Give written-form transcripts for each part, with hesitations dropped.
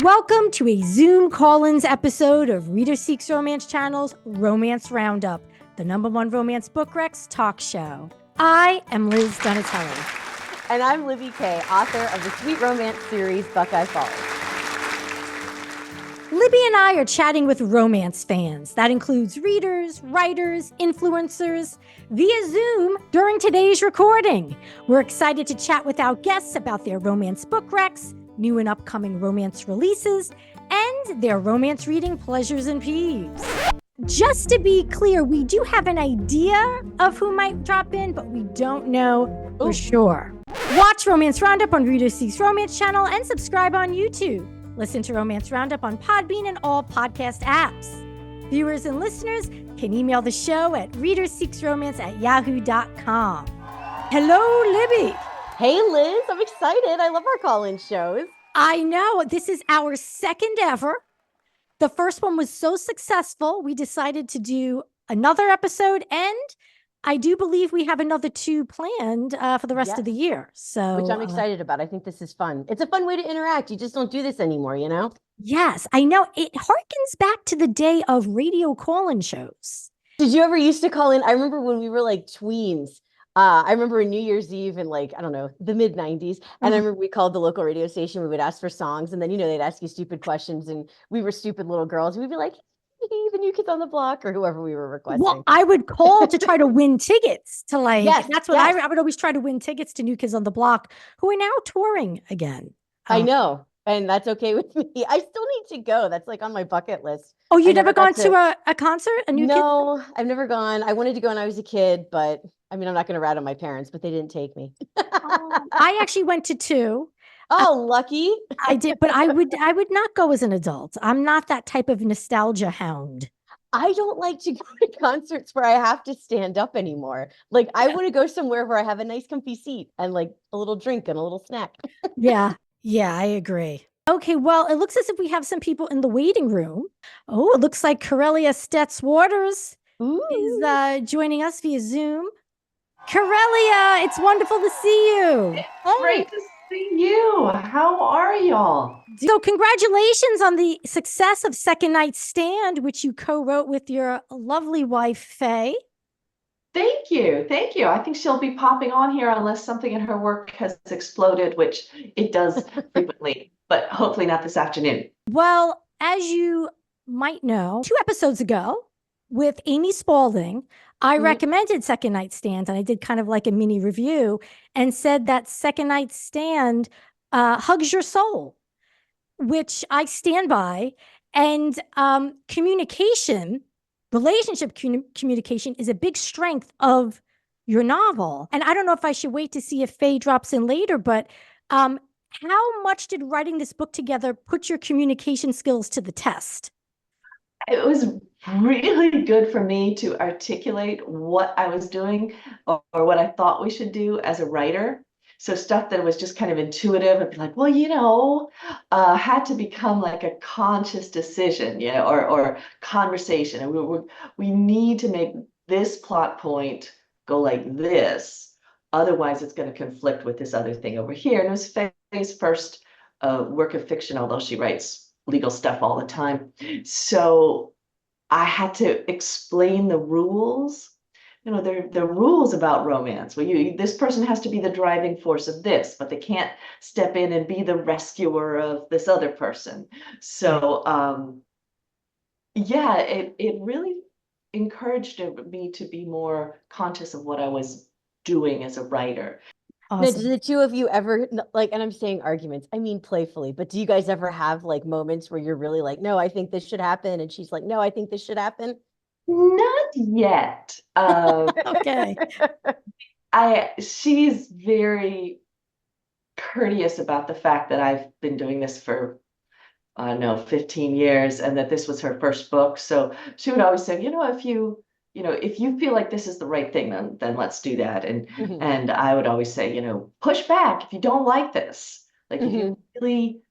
Welcome to a Zoom call-ins episode of Reader Seeks Romance Channel's Romance Roundup, the #1 romance book recs talk show. I am Liz Donatelli. And I'm Libby Kay, author of the sweet romance series Buckeye Falls. Libby and I are chatting with romance fans. That includes readers, writers, influencers, via Zoom during today's recording. We're excited to chat with our guests about their romance book recs, new and upcoming romance releases, and their romance reading pleasures and peeves. Just to be clear, we do have an idea of who might drop in, but we don't know for sure. Watch Romance Roundup on Reader Seeks Romance Channel and subscribe on YouTube. Listen to Romance Roundup on Podbean and all podcast apps. Viewers and listeners can email the show at readerseeksromance@yahoo.com. Hello, Libby. Hey, Liz. I'm excited. I love our call-in shows. I know. This is our second ever. The first one was so successful, we decided to do another episode, and I do believe we have another 2 planned for the rest of the year. So, which I'm excited about. I think this is fun. It's a fun way to interact. You just don't do this anymore, you know? Yes, I know. It harkens back to the day of radio call-in shows. Did you ever used to call in? I remember when we were like tweens. I remember New Year's Eve in like, I don't know, the mid 90s. And I remember we called the local radio station. We would ask for songs. And then, they'd ask you stupid questions. And we were stupid little girls. We'd be like, hey, the New Kids on the Block, or whoever we were requesting. Well, I would call to try to win tickets to that's what yes. I would always try to win tickets to New Kids on the Block, who are now touring again. I know. And that's okay with me. I still need to go. That's like on my bucket list. Oh, you've never gone to a concert? No, I've never gone. I wanted to go when I was a kid, but I mean, I'm not going to rat on my parents, but they didn't take me. I actually went to 2. Oh, lucky. I did, but I would not go as an adult. I'm not that type of nostalgia hound. I don't like to go to concerts where I have to stand up anymore. Like, I want to go somewhere where I have a nice comfy seat and like a little drink and a little snack. Yeah, I agree. Okay, well, it looks as if we have some people in the waiting room. Oh, it looks like Karelia Fay Stetz-Waters is joining us via Zoom. Karelia, it's wonderful to see you. It's great to see you. How are y'all? So congratulations on the success of Second Night Stand, which you co-wrote with your lovely wife, Faye. Thank you. Thank you. I think she'll be popping on here unless something in her work has exploded, which it does frequently, but hopefully not this afternoon. Well, as you might know, 2 episodes ago with Amy Spaulding, I recommended Second Night Stand, and I did kind of like a mini review and said that Second Night Stand hugs your soul, which I stand by. And relationship communication is a big strength of your novel. And I don't know if I should wait to see if Faye drops in later, but how much did writing this book together put your communication skills to the test? It was really good for me to articulate what I was doing or what I thought we should do as a writer. So stuff that was just kind of intuitive and be like, well, had to become like a conscious decision, or conversation. And we need to make this plot point go like this. Otherwise, it's going to conflict with this other thing over here. And it was Faye's first work of fiction, although she writes legal stuff all the time. So I had to explain the rules. There are rules about romance where this person has to be the driving force of this, but they can't step in and be the rescuer of this other person. So it really encouraged me to be more conscious of what I was doing as a writer. Awesome. Now, did the 2 of you ever, and I'm saying arguments, I mean playfully, but do you guys ever have like moments where you're really like, no, I think this should happen, and she's like, no, I think this should happen? Not yet. Okay. She's very courteous about the fact that I've been doing this for 15 years, and that this was her first book. So she would always say, if you feel like this is the right thing, then let's do that. And I would always say, push back if you don't like this. Like if you really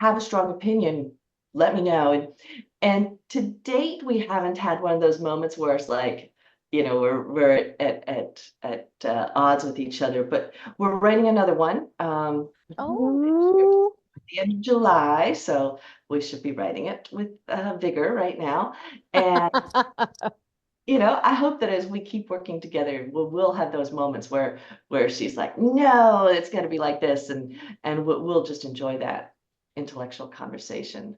have a strong opinion, let me know. And to date, we haven't had one of those moments where it's like, we're at odds with each other. But we're writing another one. the end of July, so we should be writing it with vigor right now. And I hope that as we keep working together, we'll have those moments where she's like, no, it's going to be like this, and we'll just enjoy that intellectual conversation.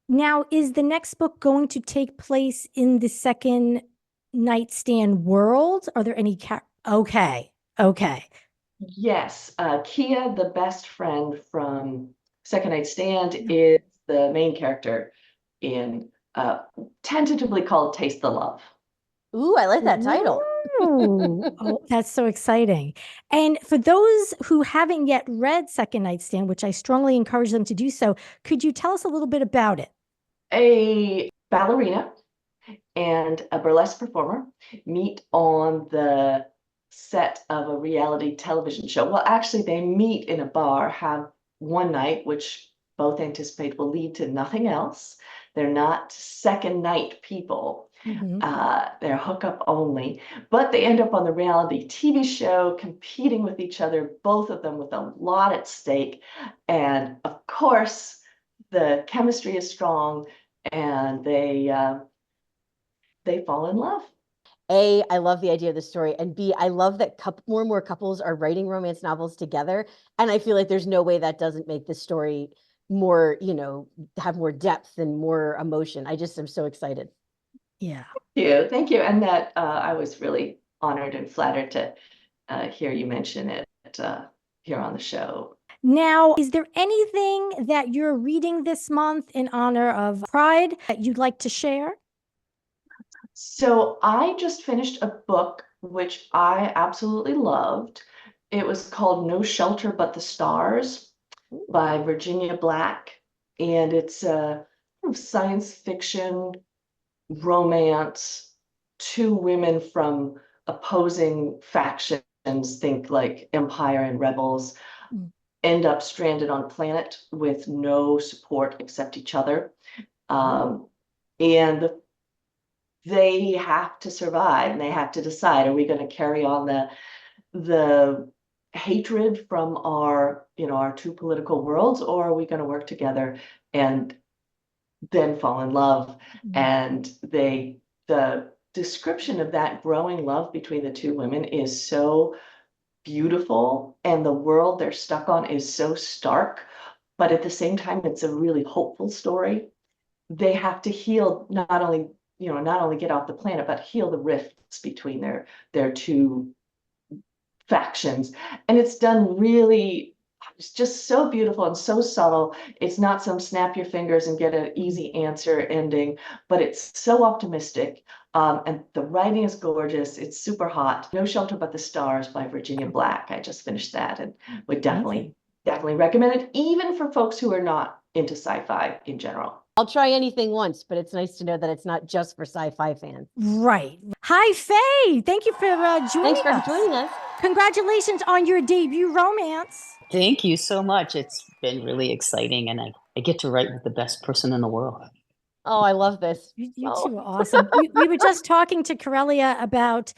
Now, is the next book going to take place in the Second Nightstand world? Are there any okay. Yes, Kia, the best friend from Second Nightstand, is the main character in tentatively called Taste the Love. Ooh, I like that title. Oh, that's so exciting. And for those who haven't yet read Second Nightstand, which I strongly encourage them to do so, could you tell us a little bit about it? A ballerina and a burlesque performer meet on the set of a reality television show. Well, actually, they meet in a bar, have one night, which both anticipate will lead to nothing else. They're not second night people. They're hookup only, but they end up on the reality TV show competing with each other, both of them with a lot at stake. And of course, the chemistry is strong and they fall in love. A, I love the idea of the story. And B, I love that more and more couples are writing romance novels together. And I feel like there's no way that doesn't make the story more, have more depth and more emotion. I just am so excited. Yeah. Thank you. And that I was really honored and flattered to hear you mention it here on the show. Now, is there anything that you're reading this month in honor of Pride that you'd like to share? So I just finished a book which I absolutely loved. It was called No Shelter But the Stars by Virginia Black. And it's a science fiction romance. Two women from opposing factions, think like Empire and Rebels, end up stranded on a planet with no support except each other. And they have to survive, and they have to decide, are we going to carry on the hatred from our two political worlds, or are we going to work together and then fall in love? And the description of that growing love between the two women is so beautiful, and the world they're stuck on is so stark, but at the same time it's a really hopeful story. They have to heal, not only get off the planet, but heal the rifts between their two factions. And it's done really, it's just so beautiful and so subtle. It's not some snap your fingers and get an easy answer ending, but it's so optimistic. And the writing is gorgeous. It's super hot. No Shelter But the Stars by Virginia Black. I just finished that and would definitely recommend it, even for folks who are not into sci-fi in general. I'll try anything once, but it's nice to know that it's not just for sci-fi fans. Right. Hi, Faye. Thank you for joining us. Thanks for joining us. Congratulations on your debut romance. Thank you so much. It's been really exciting, and I get to write with the best person in the world. Oh, I love this. You two are awesome. we were just talking to Karelia about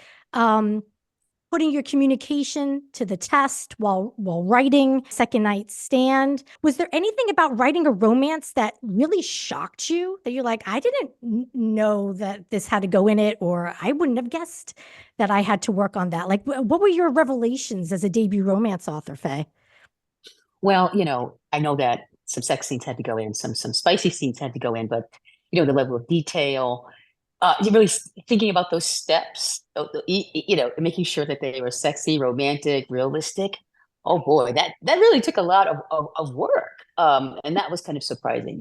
putting your communication to the test while writing Second Nightstand. Was there anything about writing a romance that really shocked you, that you're like, I didn't know that this had to go in it, or I wouldn't have guessed that I had to work on that? Like, what were your revelations as a debut romance author, Faye? Well, I know that some sex scenes had to go in, some spicy scenes had to go in, but the level of detail, you're really thinking about those steps, making sure that they were sexy, romantic, realistic. Oh boy, that really took a lot of work. And that was kind of surprising.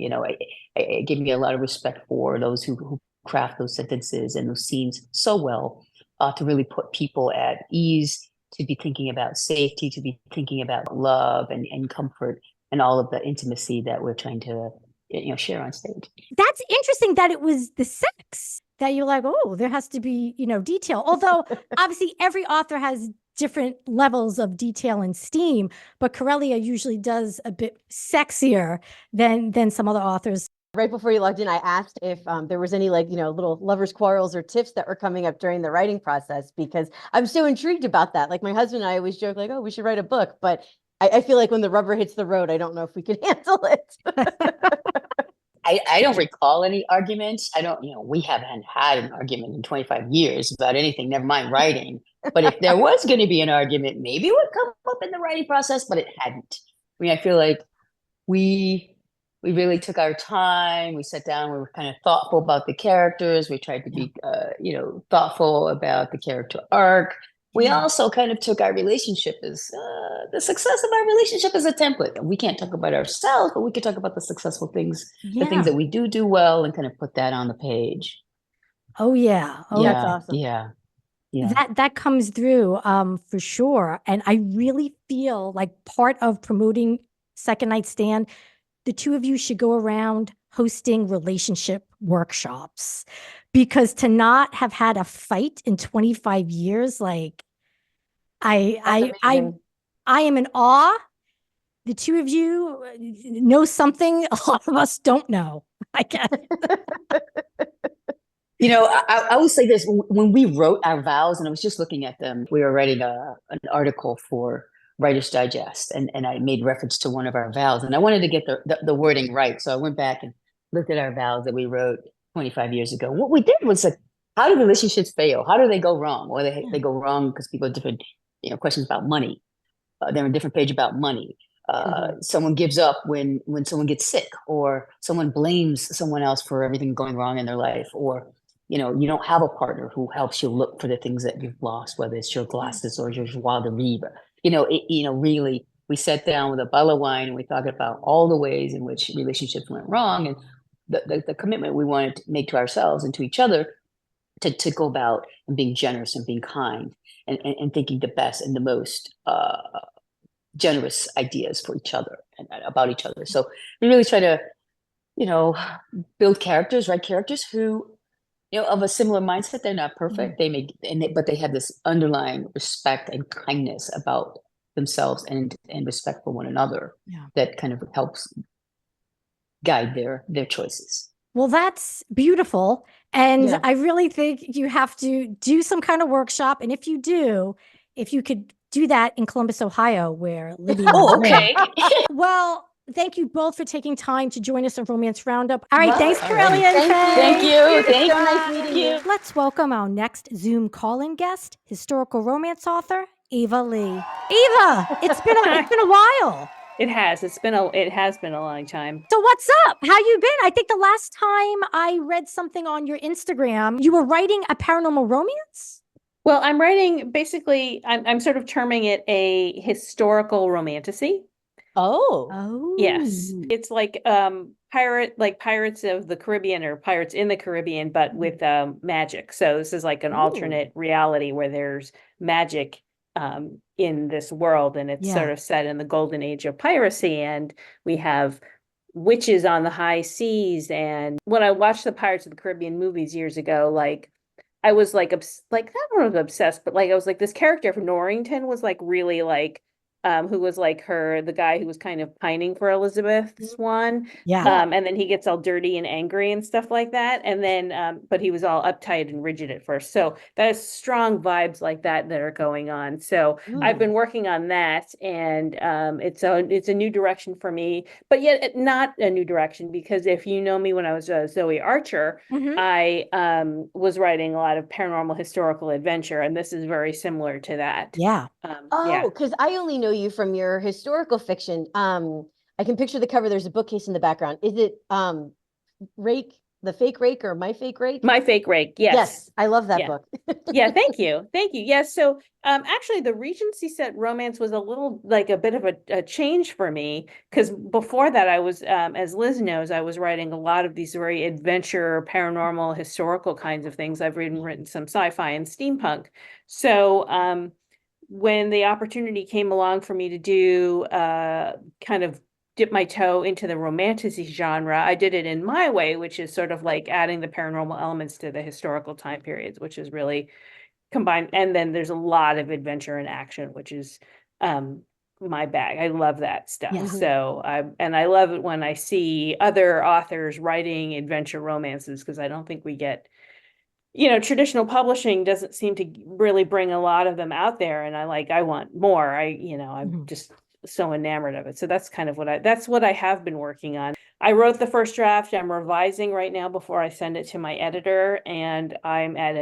It gave me a lot of respect for those who craft those sentences and those scenes so well, to really put people at ease, to be thinking about safety, to be thinking about love and comfort and all of the intimacy that we're trying to share on stage. That's interesting that it was the sex that you're like, oh, there has to be, detail. Although obviously every author has different levels of detail and steam, but Karelia usually does a bit sexier than some other authors. Right before you logged in, I asked if there was any little lovers' quarrels or tiffs that were coming up during the writing process, because I'm so intrigued about that. Like, my husband and I always joke like, oh, we should write a book, but I feel like when the rubber hits the road, I don't know if we can handle it. I don't recall any arguments. I don't, we haven't had an argument in 25 years about anything, never mind writing. But if there was going to be an argument, maybe it would come up in the writing process, but it hadn't. I mean, I feel like we really took our time. We sat down, we were kind of thoughtful about the characters. We tried to be, thoughtful about the character arc. We also kind of took our relationship as the success of our relationship as a template. We can't talk about ourselves, but we could talk about the successful things, the things that we do well, and kind of put that on the page. Oh yeah. Oh, that's awesome. Yeah. That comes through for sure. And I really feel like part of promoting Second Night Stand, the two of you should go around hosting relationship workshops, because to not have had a fight in 25 years, like I am in awe. The two of you know something a lot of us don't know, I guess. I will say this. When we wrote our vows, and I was just looking at them, we were writing an article for Writer's Digest, and I made reference to one of our vows, and I wanted to get the wording right. So I went back and looked at our vows that we wrote 25 years ago. What we did was like, how do relationships fail? How do they go wrong? Well, they go wrong because people have different, questions about money. They're on a different page about money. Someone gives up when someone gets sick, or someone blames someone else for everything going wrong in their life, or you don't have a partner who helps you look for the things that you've lost, whether it's your glasses or your joie de vivre. Really, we sat down with a bottle of wine and we talked about all the ways in which relationships went wrong, and the commitment we wanted to make to ourselves and to each other to go about and being generous and being kind and thinking the best and the most generous ideas for each other and about each other. So we really try to, build characters, write characters who, of a similar mindset. They're not perfect. But they have this underlying respect and kindness about themselves and respect for one another that kind of helps guide their choices. Well, that's beautiful. And I really think you have to do some kind of workshop. And if you could do that in Columbus, Ohio, where Libby. Oh, okay. Well, thank you both for taking time to join us on Romance Roundup. All right, thanks, Karelia. Thank you. Thank you. Nice meeting you. Let's welcome our next Zoom call-in guest, historical romance author, Eva Leigh. Eva, it's been a while. It has been a long time. So what's up? How you been? I think the last time I read something on your Instagram, you were writing a paranormal romance? Well, I'm writing, basically, I'm sort of terming it a historical romantasy. Oh. Yes. It's like Pirates of the Caribbean or Pirates in the Caribbean, but with magic. So this is like an alternate reality where there's magic in this world, and it's sort of set in the golden age of piracy, and we have witches on the high seas. And when I watched the Pirates of the Caribbean movies years ago, like I was like not obsessed, but like I was like, this character from Norrington was like really like who was like the guy who was kind of pining for Elizabeth Swann. And then he gets all dirty and angry and stuff like that. And then, but he was all uptight and rigid at first. So there's strong vibes like that are going on. So I've been working on that, and it's a new direction for me, but yet not a new direction, because if you know me, when I was Zoe Archer, I was writing a lot of paranormal historical adventure, and this is very similar to that. Because I only know you from your historical fiction. I can picture the cover. There's a bookcase in the background. Is it Rake, the Fake Rake, or My Fake Rake? My Fake Rake. Yes. I love that book. Thank you. Yes. So actually the Regency set romance was a bit of a change for me, because before that I was, as Liz knows, I was writing a lot of these very adventure, paranormal, historical kinds of things. I've written some sci-fi and steampunk. So when the opportunity came along for me to do kind of dip my toe into the romantasy genre, I did it in my way, which is sort of like adding the paranormal elements to the historical time periods, which is really combined. And then there's a lot of adventure and action, which is my bag. I love that stuff. So I love it when I see other authors writing adventure romances, because I don't think we get, traditional publishing doesn't seem to really bring a lot of them out there. And I want more. I'm just so enamored of it. So that's kind of that's what I have been working on. I wrote the first draft. I'm revising right now before I send it to my editor, and I'm at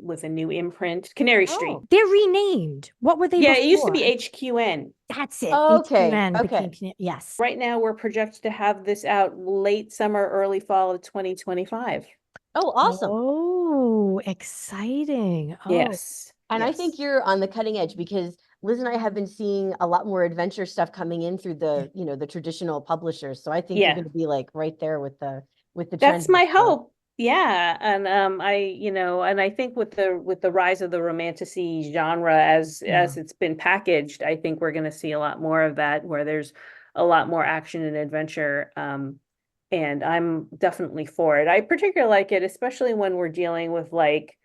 with a new imprint, Canary Street. Oh, They're renamed. What were they Yeah, it used to before? be HQN. That's it. Okay, HQN okay. became yes. Right now, we're projected to have this out late summer, early fall of 2025. Oh, awesome. Oh, exciting. Oh, Yes. And I think you're on the cutting edge, because Liz and I have been seeing a lot more adventure stuff coming in through the, the traditional publishers. So I think you're going to be like right there with the That's trendy my stuff. hope. Yeah. And and I think with the rise of the romantasy genre as it's been packaged, I think we're going to see a lot more of that, where there's a lot more action and adventure. And I'm definitely for it. I particularly like it, especially when we're dealing with like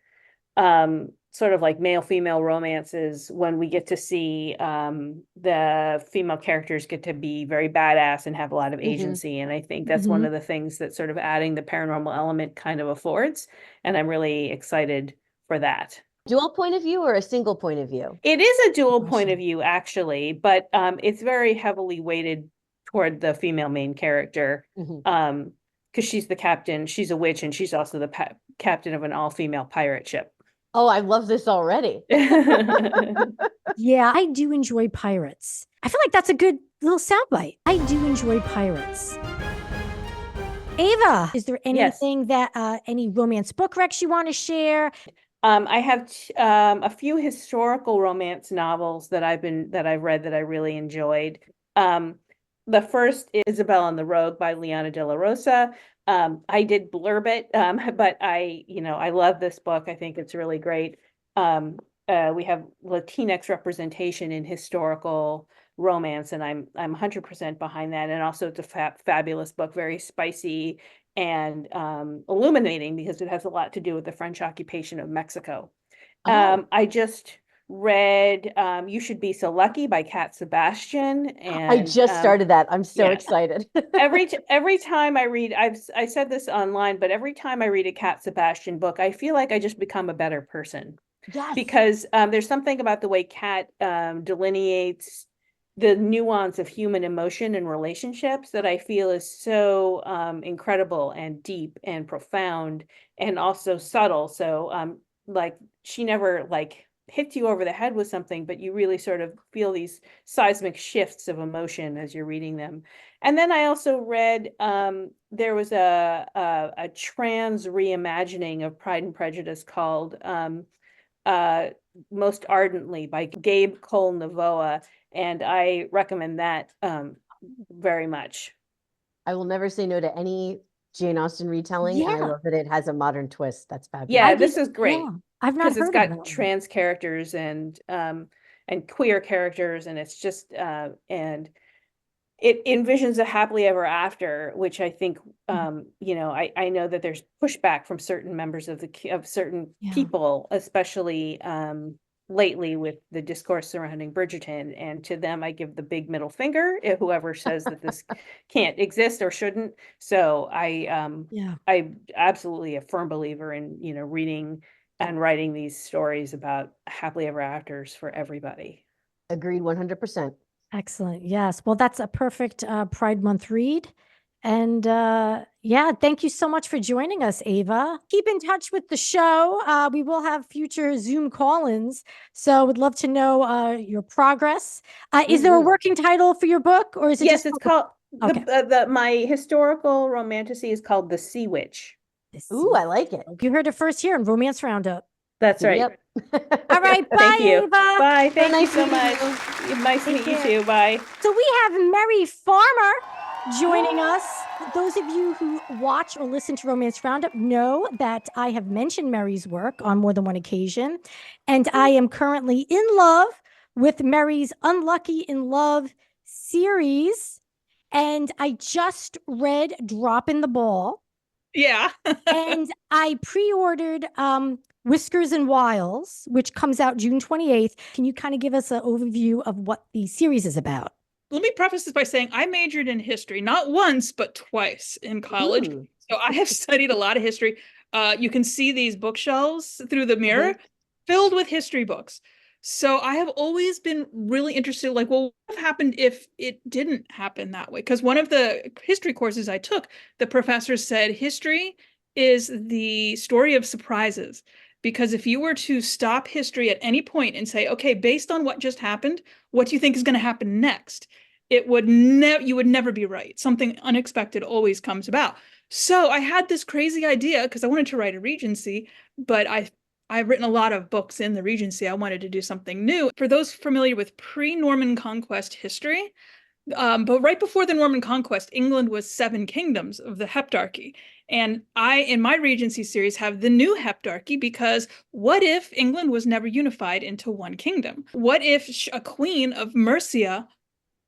sort of like male-female romances, when we get to see the female characters get to be very badass and have a lot of agency. And I think that's one of the things that sort of adding the paranormal element kind of affords. And I'm really excited for that. Dual point of view or a single point of view? It is a dual point of view, actually, but it's very heavily weighted toward the female main character, because she's the captain, she's a witch, and she's also the captain of an all-female pirate ship. Oh, I love this already. Yeah, I do enjoy pirates. I feel like that's a good little soundbite. I do enjoy pirates. Eva, is there anything that any romance book recs you want to share? I have a few historical romance novels that I've read that I really enjoyed. The first is Isobel and the Rogue by Liana de la Rosa. I did blurb it, but I love this book. I think it's really great. We have Latinx representation in historical romance, and I'm 100% behind that. And also, it's a fabulous book, very spicy and illuminating, because it has a lot to do with the French occupation of Mexico. I just read You Should Be So Lucky by Cat Sebastian, and I just started that. I'm so excited. every time I read, I said this online, but every time I read a Cat Sebastian book, I feel like I just become a better person. Yes. Because there's something about the way Cat delineates the nuance of human emotion and relationships that I feel is so incredible and deep and profound, and also subtle. So like, she never like hits you over the head with something, but you really sort of feel these seismic shifts of emotion as you're reading them. And then I also read there was a trans reimagining of Pride and Prejudice called Most Ardently by Gabe Cole Novoa, and I recommend that very much. I will never say no to any Jane Austen retelling, and I love that it has a modern twist. That's fabulous. Yeah, this is great. Yeah, I've not heard it's of got that. trans characters and queer characters, and it's just and it envisions a happily ever after, which I think I know that there's pushback from certain members of certain people, especially lately with the discourse surrounding Bridgerton, and to them I give the big middle finger, whoever says that this can't exist or shouldn't. So I absolutely a firm believer in reading and writing these stories about happily ever afters for everybody. Agreed 100%. Excellent. Yes. Well, that's a perfect Pride Month read. And thank you so much for joining us, Eva. Keep in touch with the show. We will have future Zoom call-ins. So would love to know your progress. Is there a working title for your book, or is it Yes, just it's called my historical romantasy is called The Sea Witch. Ooh, I like it. You heard it first here in Romance Roundup. That's right. Yep. All right. Bye, Thank you. Eva. Bye. Thank you nice so meeting much. Nice to meet you too. Bye. So we have Mary Farmer joining us. Those of you who watch or listen to Romance Roundup know that I have mentioned Mary's work on more than one occasion. And I am currently in love with Mary's Unlucky in Love series. And I just read Dropping the Ball. Yeah. And I pre-ordered Whiskers and Wiles, which comes out June 28th. Can you kind of give us an overview of what the series is about? Let me preface this by saying I majored in history, not once, but twice in college. Ooh. So I have studied a lot of history. You can see these bookshelves through the mirror filled with history books. So I have always been really interested, like, well, what happened if it didn't happen that way? Because one of the history courses I took, the professor said history is the story of surprises. Because if you were to stop history at any point and say, okay, based on what just happened, what do you think is going to happen next? It would you would never be right. Something unexpected always comes about. So I had this crazy idea because I wanted to write a Regency, but I've written a lot of books in the Regency. I wanted to do something new. For those familiar with pre-Norman conquest history, but right before the Norman conquest, England was 7 kingdoms of the Heptarchy. And I, in my Regency series, have the new Heptarchy because what if England was never unified into one kingdom? What if a queen of Mercia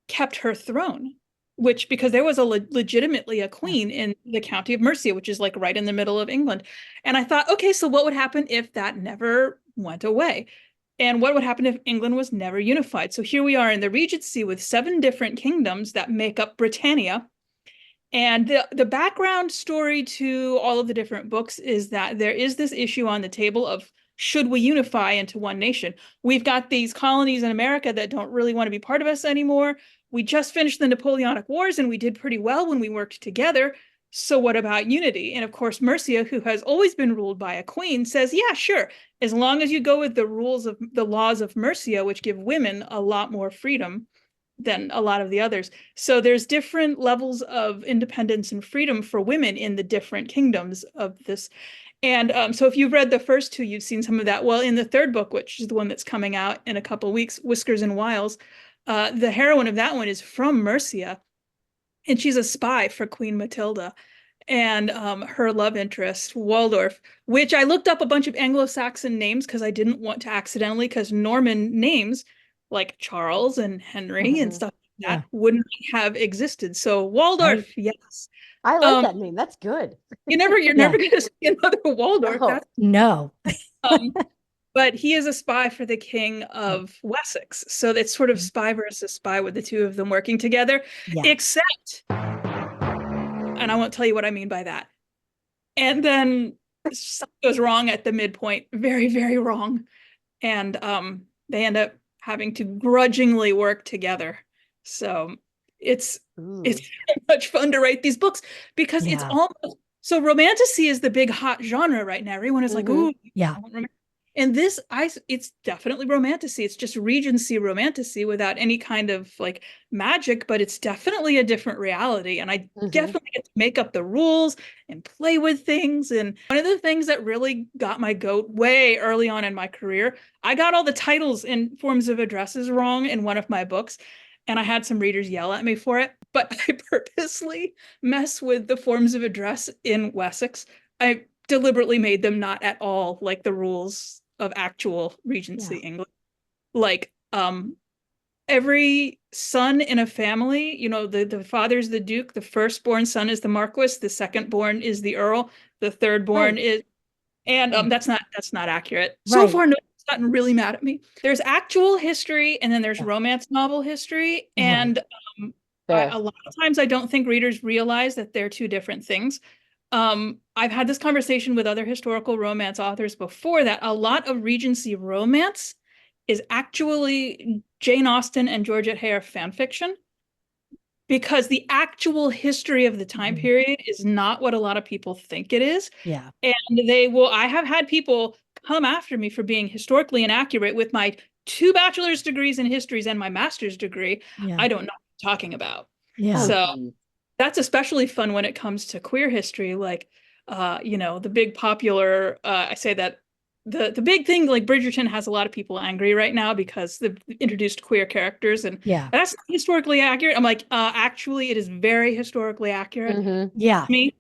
kept her throne? Which, because there was legitimately a queen in the county of Mercia, which is like right in the middle of England. And I thought, okay, so what would happen if that never went away? And what would happen if England was never unified? So here we are in the Regency with 7 different kingdoms that make up Britannia. And the background story to all of the different books is that there is this issue on the table of, should we unify into one nation? We've got these colonies in America that don't really want to be part of us anymore. We just finished the Napoleonic Wars and we did pretty well when we worked together. So what about unity? And of course, Mercia, who has always been ruled by a queen, says, yeah, sure. As long as you go with the laws of Mercia, which give women a lot more freedom than a lot of the others. So there's different levels of independence and freedom for women in the different kingdoms of this. And so if you've read the first 2, you've seen some of that. Well, in the 3rd book, which is the one that's coming out in a couple of weeks, Whiskers and Wiles, the heroine of that one is from Mercia, and she's a spy for Queen Matilda. And her love interest, Waldorf, which I looked up a bunch of Anglo-Saxon names because I didn't want to accidentally, because Norman names like Charles and Henry and stuff like that wouldn't have existed. So Waldorf, yes. I like that name. That's good. You're never going to see another Waldorf. No. But he is a spy for the King of Wessex. So it's sort of spy versus spy with the 2 of them working together, except, and I won't tell you what I mean by that. And then something goes wrong at the midpoint, very, very wrong. And they end up having to grudgingly work together. So it's much fun to write these books because it's almost, so romantasy is the big hot genre right now. Everyone is like, ooh, and this, it's definitely romantasy. It's just Regency romantasy without any kind of like magic, but it's definitely a different reality. And I definitely get to make up the rules and play with things. And one of the things that really got my goat way early on in my career, I got all the titles and forms of addresses wrong in one of my books. And I had some readers yell at me for it, but I purposely mess with the forms of address in Wessex. I deliberately made them not at all like the rules of actual Regency England. Like every son in a family, the father's the Duke, the firstborn son is the Marquis, the secondborn is the Earl, the thirdborn is, and that's not accurate. So far, no one's gotten really mad at me. There's actual history, and then there's romance novel history, and a lot of times I don't think readers realize that they're 2 different things. I've had this conversation with other historical romance authors before, that a lot of Regency romance is actually Jane Austen and Georgette Heyer fan fiction, because the actual history of the time period is not what a lot of people think it is. Yeah. And I have had people come after me for being historically inaccurate with my 2 bachelor's degrees in histories and my master's degree. I don't know what I'm talking about. So that's especially fun when it comes to queer history. Like, the big popular, I say that the big thing, like Bridgerton has a lot of people angry right now because they've introduced queer characters, and that's not historically accurate. I'm like, actually, it is very historically accurate. To me,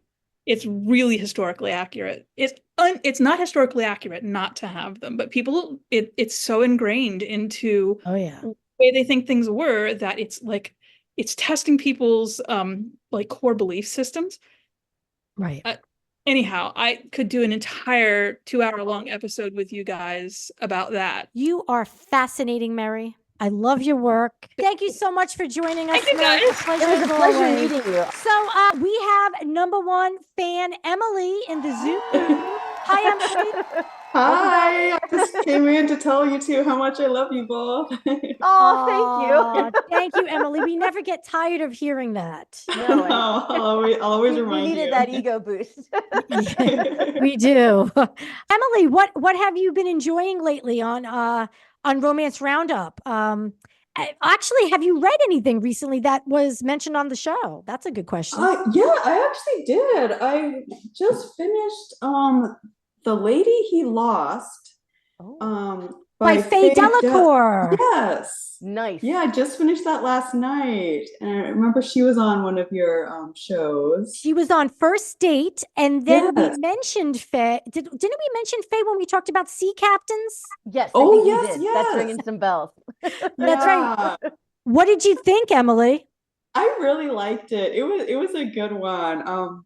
it's really historically accurate. It's not historically accurate not to have them, but people, it's so ingrained into the way they think things were that it's like, it's testing people's like core belief systems. Right. Anyhow, I could do an entire 2-hour-long episode with you guys about that. You are fascinating, Mary. I love your work. Thank you so much for joining us. Thank you, guys. It was a pleasure meeting you. So we have #1 fan Emily in the Zoom. Hi, Emily. Hi, I just came in to tell you two how much I love you both. Oh, Thank you, Emily. We never get tired of hearing that. No, I'll always we remind needed you. that ego boost. We do. Emily, what have you been enjoying lately on Romance Roundup? Actually, have you read anything recently that was mentioned on the show? That's a good question. Yeah, I actually did. I just finished The Lady He Lost By Faye Delacour. Yes. Nice. Yeah, I just finished that last night. And I remember she was on one of your shows. She was on First Date, and then Yes. we mentioned Faye. Didn't we mention Faye when we talked about sea captains? Yes. Oh, I think yes, we did. yes. That's ringing some bells. That's right. Yeah. What did you think, Emily? I really liked it. It was a good one.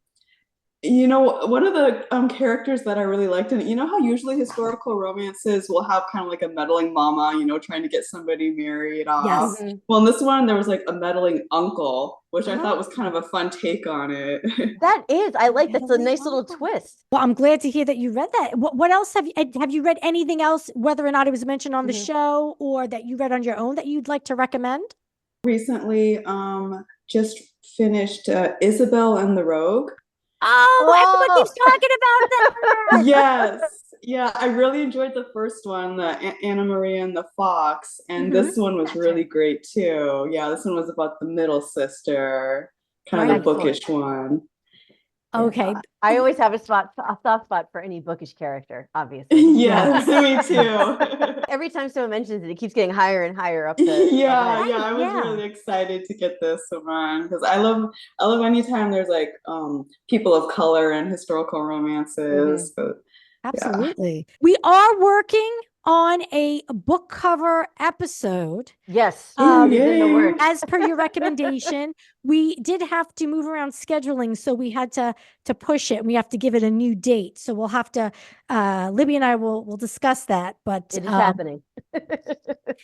You know, one of the characters that I really liked, and you know how usually historical romances will have kind of like a meddling mama, you know, trying to get somebody married off. Yes. Mhm. Well, in this one, there was like a meddling uncle, which I thought was kind of a fun take on it. That is. I like that's a Meddling nice little uncle. twist. Well, I'm glad to hear that you read that. What else have you read anything else, whether or not it was mentioned on the show or that you read on your own that you'd like to recommend? Recently, just finished Isobel and the Rogue. Oh, everyone keeps talking about that. Yes. Yeah, I really enjoyed the first one, the Anna Maria and the Fox, and this one was really great too. Yeah, this one was about the middle sister, kind of the bookish one. Okay. I always have a soft spot for any bookish character, obviously. Yes, me too. Every time someone mentions it, it keeps getting higher and higher up the Yeah, list. I was really excited to get this one because I love anytime there's like people of color and historical romances. But Absolutely. We are working on a book cover episode. Yes. It's in the works. As per your recommendation, we did have to move around scheduling, so we had to push it, and we have to give it a new date. So we'll have to Libby and I will discuss that, but it is happening.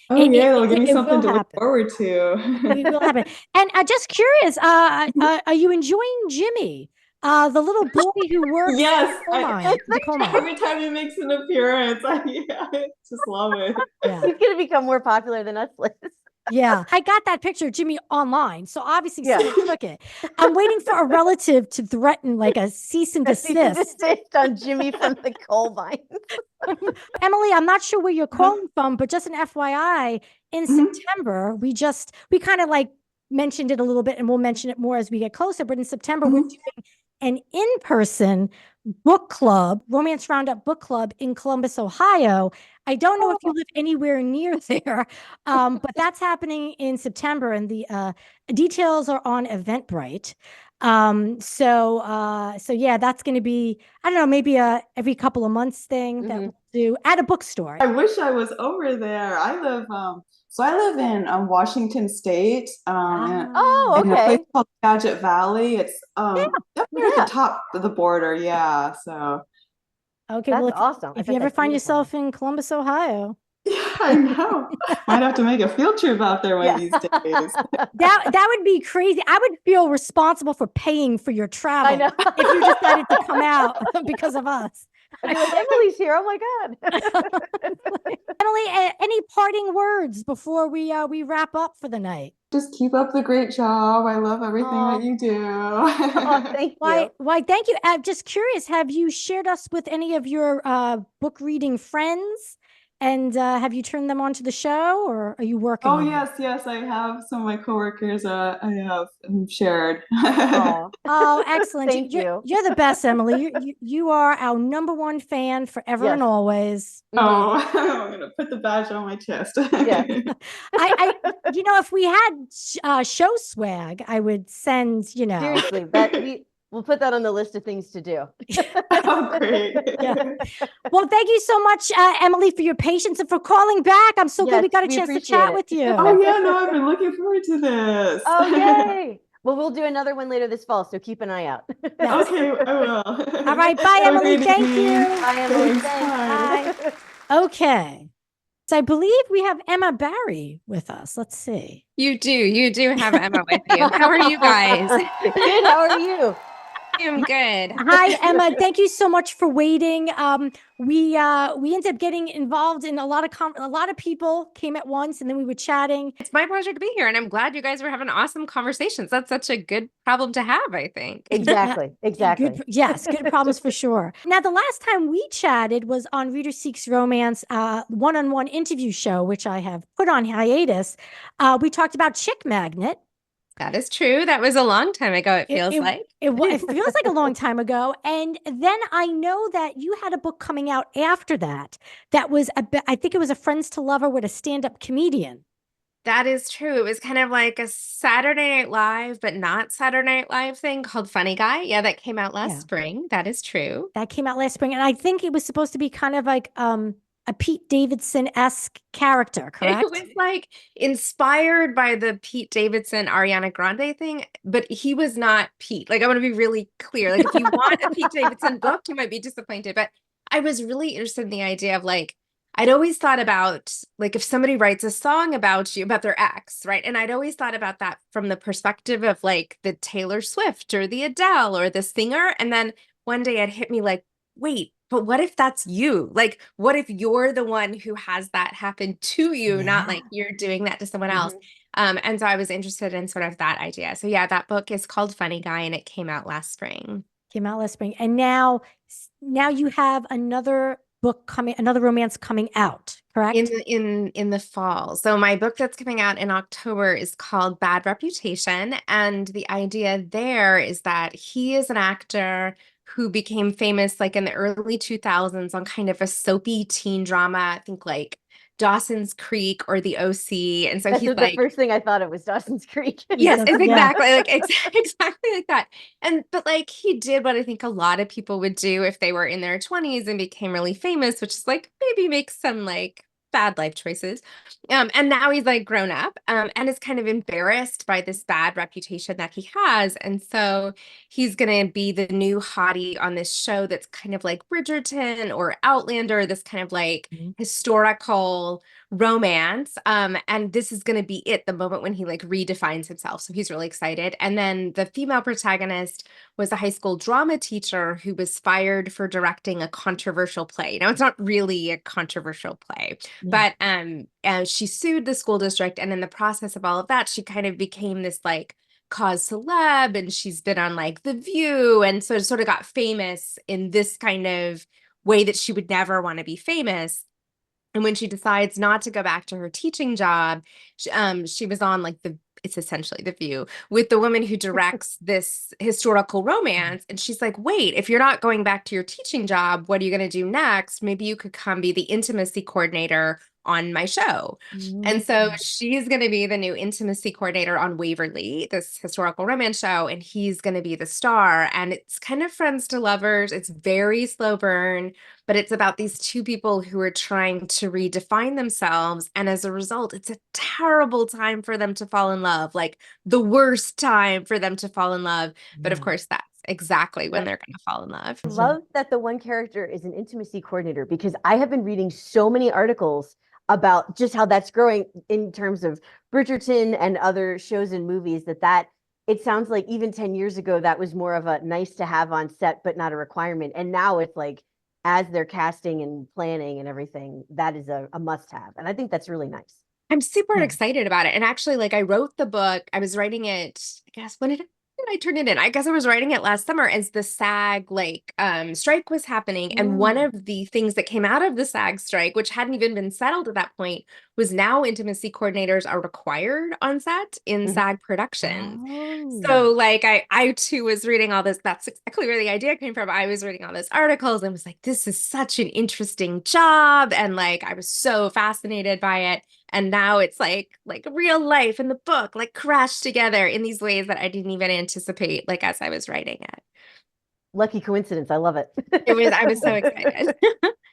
That'll give me something to look forward to. It will happen. And just curious, are you enjoying Jimmy? The little boy who works. Yes, the coal mine. Every time he makes an appearance, I just love it. Yeah. He's gonna become more popular than us, Liz. Yeah, I got that picture of Jimmy online, so obviously someone took it. I'm waiting for a relative to threaten like a cease and desist on Jimmy from the coal mine. Emily, I'm not sure where you're calling from, but just an FYI, in September, we kind of like mentioned it a little bit, and we'll mention it more as we get closer. But in September, we're doing an in-person book club, Romance Roundup book club in Columbus, Ohio. I don't know if you live anywhere near there, but that's happening in September, and the details are on Eventbrite. So yeah, that's going to be, I don't know, maybe every couple of months thing that we'll do at a bookstore. I wish I was over there. I live in Washington State. In a place called Skagit Valley. It's up near the top of the border. Yeah. So. Okay. That's well, awesome. If you ever find yourself in Columbus, Ohio. Yeah, I know. Might have to make a field trip out there one of these days. That would be crazy. I would feel responsible for paying for your travel. I know. If you decided to come out because of us. I'd be like, Emily's here. Oh my God. Emily, any parting words before we wrap up for the night? Just keep up the great job. I love everything that you do. Thank you. Why, thank you. I'm just curious, have you shared us with any of your book reading friends? And have you turned them onto the show, or are you working? Oh, yes, I have some of my coworkers. I have shared. Oh, excellent! Thank you. You're the best, Emily. You are our #1 fan forever and always. Oh, I'm gonna put the badge on my chest. Yeah. I if we had show swag, I would send. Seriously, we'll put that on the list of things to do. Oh, great. Yeah. Well, thank you so much, Emily, for your patience and for calling back. I'm so glad we got a chance to chat with you. Oh, yeah, no, I've been looking forward to this. Oh, yay. Well, we'll do another one later this fall, so keep an eye out. Yes. Okay, I will. All right. Bye, Emily. Thank you. Bye, Emily. Thanks. Bye. Okay. So I believe we have Emma Barry with us. Let's see. You do have Emma with you. How are you guys? Good. How are you? I'm good. Hi, Emma. Thank you so much for waiting. We ended up getting involved in a lot of people came at once, and then we were chatting. It's my pleasure to be here, and I'm glad you guys were having awesome conversations. That's such a good problem to have, I think. Exactly. Exactly. Good, yes, good problems for sure. Now, the last time we chatted was on Reader Seeks Romance, one-on-one interview show, which I have put on hiatus. We talked about Chick Magnet. That is true. That was a long time ago, it feels like. It feels like a long time ago. And then I know that you had a book coming out after that. That was, I think it was a Friends to Lover with a stand-up comedian. That is true. It was kind of like a Saturday Night Live, but not Saturday Night Live thing called Funny Guy. Yeah, that came out last spring. That is true. That came out last spring. And I think it was supposed to be kind of like a Pete Davidson-esque character, correct? It was like inspired by the Pete Davidson Ariana Grande thing, but he was not Pete. Like, I want to be really clear. Like, if you want a Pete Davidson book, you might be disappointed. But I was really interested in the idea of like, I'd always thought about like if somebody writes a song about you, about their ex, right? And I'd always thought about that from the perspective of like the Taylor Swift or the Adele or the singer. And then one day it hit me like, wait, but what if that's you? Like, what if you're the one who has that happen to you, not like you're doing that to someone else? And so I was interested in sort of that idea. So yeah, that book is called Funny Guy and it came out last spring. And now you have another book coming, another romance coming out, correct? In the fall. So my book that's coming out in October is called Bad Reputation. And the idea there is that he is an actor who became famous like in the early 2000s on kind of a soapy teen drama, I think like Dawson's Creek or The OC. And so That's he's the like, first thing I thought of was Dawson's Creek. yes, it's exactly like exactly like that. But like he did what I think a lot of people would do if they were in their 20s and became really famous, which is like maybe make some like bad life choices. And now he's like grown up and is kind of embarrassed by this bad reputation that he has. And so he's going to be the new hottie on this show that's kind of like Bridgerton or Outlander, this kind of like historical romance. And this is going to be it, the moment when he like redefines himself. So he's really excited. And then the female protagonist was a high school drama teacher who was fired for directing a controversial play. Now, it's not really a controversial play, but she sued the school district. And in the process of all of that, she kind of became this like cause celeb, and she's been on like The View. And so sort of got famous in this kind of way that she would never want to be famous. And when she decides not to go back to her teaching job, she was on like it's essentially The View with the woman who directs this historical romance. And she's like, wait, if you're not going back to your teaching job, what are you going to do next? Maybe you could come be the intimacy coordinator on my show. And so she's going to be the new intimacy coordinator on Waverly, this historical romance show, and he's going to be the star. And it's kind of Friends to Lovers. It's very slow burn, but it's about these two people who are trying to redefine themselves. And as a result, it's a terrible time for them to fall in love, like the worst time for them to fall in love. But of course, that's exactly when they're going to fall in love. I love that the one character is an intimacy coordinator, because I have been reading so many articles about just how that's growing in terms of Bridgerton and other shows and movies, that it sounds like even 10 years ago, that was more of a nice to have on set, but not a requirement. And now it's like, as they're casting and planning and everything, that is a must have. And I think that's really nice. I'm super excited about it. And actually, like I wrote the book, I was writing it, I guess, when did I turn it in? I guess I was writing it last summer as the SAG like strike was happening. And one of the things that came out of the SAG strike, which hadn't even been settled at that point, was now intimacy coordinators are required on set in SAG productions. So like I too was reading all this. That's exactly where the idea came from. I was reading all those articles and was like, this is such an interesting job. And like, I was so fascinated by it. And now it's like real life in the book, like crashed together in these ways that I didn't even anticipate, like as I was writing it. Lucky coincidence. I love it. I was so excited.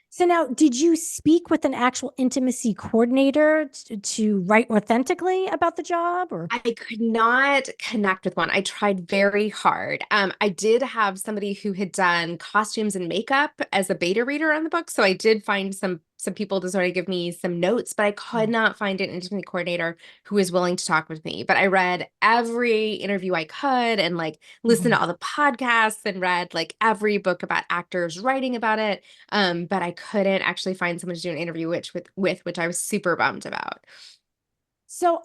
So now, did you speak with an actual intimacy coordinator to write authentically about the job? Or I could not connect with one. I tried very hard. I did have somebody who had done costumes and makeup as a beta reader on the book. So I did find some some people to sort of give me some notes, but I could not find an intimacy coordinator who was willing to talk with me. But I read every interview I could and like listened to all the podcasts and read like every book about actors writing about it. But I couldn't actually find someone to do an interview which I was super bummed about. So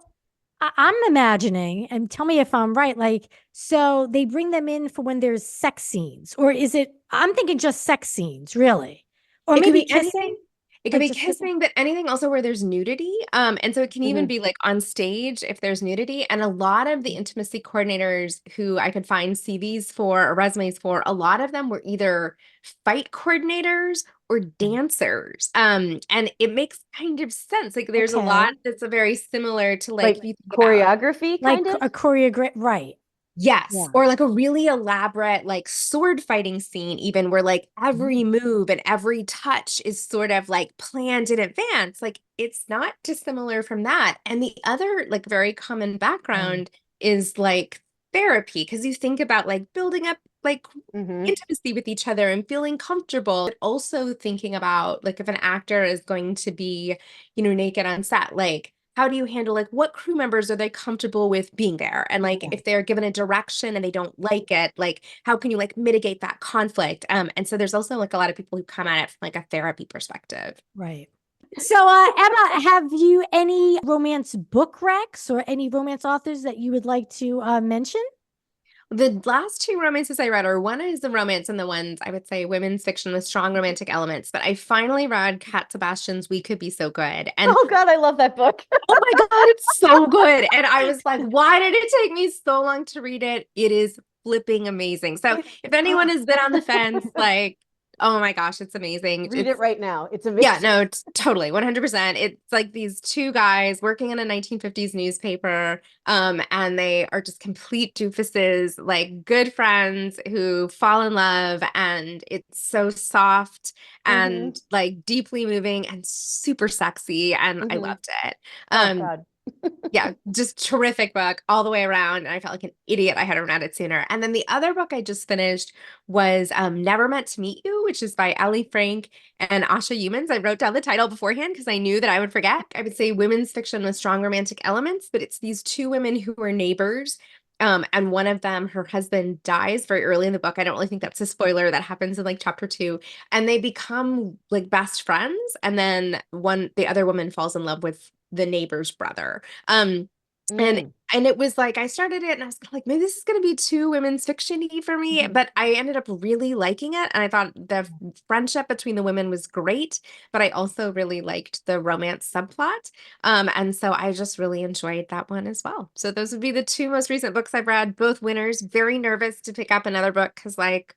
I'm imagining, and tell me if I'm right, like, so they bring them in for when there's sex scenes, or is it, I'm thinking just sex scenes, really? Or It could maybe be anything. kissing? It could Like be just kissing? kissing, but anything also where there's nudity. And so it can even be like on stage if there's nudity. And a lot of the intimacy coordinators who I could find CVs for or resumes for, a lot of them were either fight coordinators or dancers. And it makes kind of sense. Like there's a lot that's very similar to like if you think about choreography, Like kind of? a choreograph, right? yes, Yeah. or like a really elaborate like sword fighting scene, even where like every move and every touch is sort of like planned in advance. Like it's not dissimilar from that. And the other like very common background is like therapy, because you think about like building up like intimacy with each other and feeling comfortable, but also thinking about like if an actor is going to be, you know, naked on set, like how do you handle like what crew members are they comfortable with being there? And like if they're given a direction and they don't like it, like how can you like mitigate that conflict? And so there's also like a lot of people who come at it from like a therapy perspective. Right. So Emma, have you any romance book recs or any romance authors that you would like to mention? The last two romances I read, or one is the romance and the one's, I would say, women's fiction with strong romantic elements. But I finally read Kat Sebastian's We Could Be So Good. And oh God, I love that book. oh my God, it's so good. And I was like, why did it take me so long to read it? It is flipping amazing. So if anyone has been on the fence, like, oh my gosh, it's amazing. Read it right now. It's amazing. Yeah, no, totally, 100%. It's like these two guys working in a 1950s newspaper, and they are just complete doofuses, like good friends who fall in love, and it's so soft and like deeply moving and super sexy, and I loved it. Oh God. Yeah, just terrific book all the way around. And I felt like an idiot I hadn't read it sooner. And then the other book I just finished was Never Meant to Meet You, which is by Ellie Frank and Asha Humans. I wrote down the title beforehand because I knew that I would forget. I would say women's fiction with strong romantic elements, but it's these two women who are neighbors. And one of them, her husband dies very early in the book. I don't really think that's a spoiler. That happens in like chapter 2. And they become like best friends. And then the other woman falls in love with the neighbor's brother. And it was like, I started it and I was like, maybe this is going to be too women's fiction-y for me, but I ended up really liking it. And I thought the friendship between the women was great, but I also really liked the romance subplot. And so I just really enjoyed that one as well. So those would be the two most recent books I've read, both winners. Very nervous to pick up another book because like,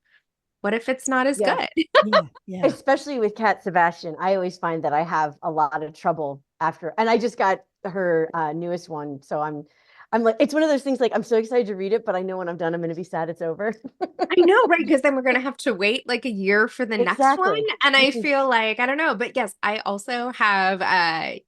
what if it's not as good? Yeah. Especially with Kat Sebastian. I always find that I have a lot of trouble after, and I just got her newest one. So I'm like, it's one of those things like, I'm so excited to read it, but I know when I'm done, I'm going to be sad it's over. I know, right? Because then we're going to have to wait like a year for the next one. And I feel like, I don't know, but yes, I also have,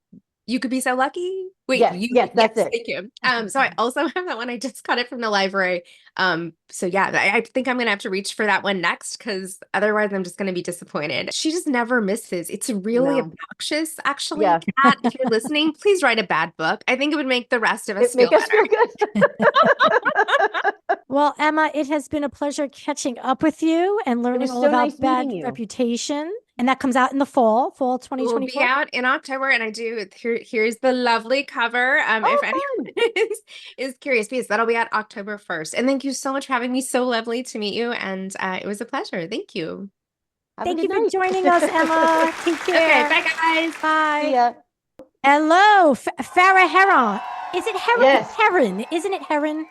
You Could Be So Lucky. Wait, yes, that's it. Thank you. So I also have that one. I just got it from the library. So yeah, I think I'm gonna have to reach for that one next because otherwise I'm just gonna be disappointed. She just never misses. It's really obnoxious, actually. Yeah. Kat, if you're listening, please write a bad book. I think it would make the rest of us feel better. Good. Well, Emma, it has been a pleasure catching up with you and learning all about Bad Reputation. And that comes out in the fall 2024. It will be out in October, and I do. Here's the lovely cover. If anyone is curious, because that'll be out October 1st. And thank you so much for having me. So lovely to meet you, and it was a pleasure. Thank you. Thank you for joining us, Emma. Take care. Okay, bye guys. Bye. See ya. Hello, Farah Heron. Is it Heron? Yes. Heron, isn't it Heron?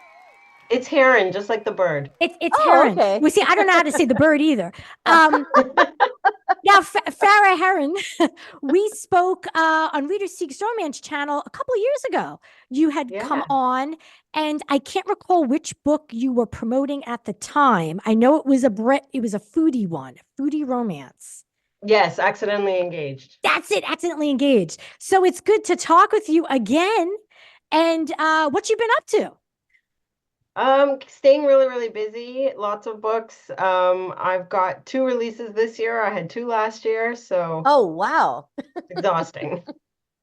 It's heron, just like the bird. It's Heron. Okay. Well, see, I don't know how to say the bird either. Now, Farah Heron, we spoke on Reader Seeks Romance channel a couple of years ago. You had come on, and I can't recall which book you were promoting at the time. I know it was a foodie one, foodie romance. Yes, Accidentally Engaged. That's it, Accidentally Engaged. So it's good to talk with you again. And what you been up to? Staying really, really busy. Lots of books. I've got 2 releases this year. I had 2 last year, so Oh, wow. exhausting.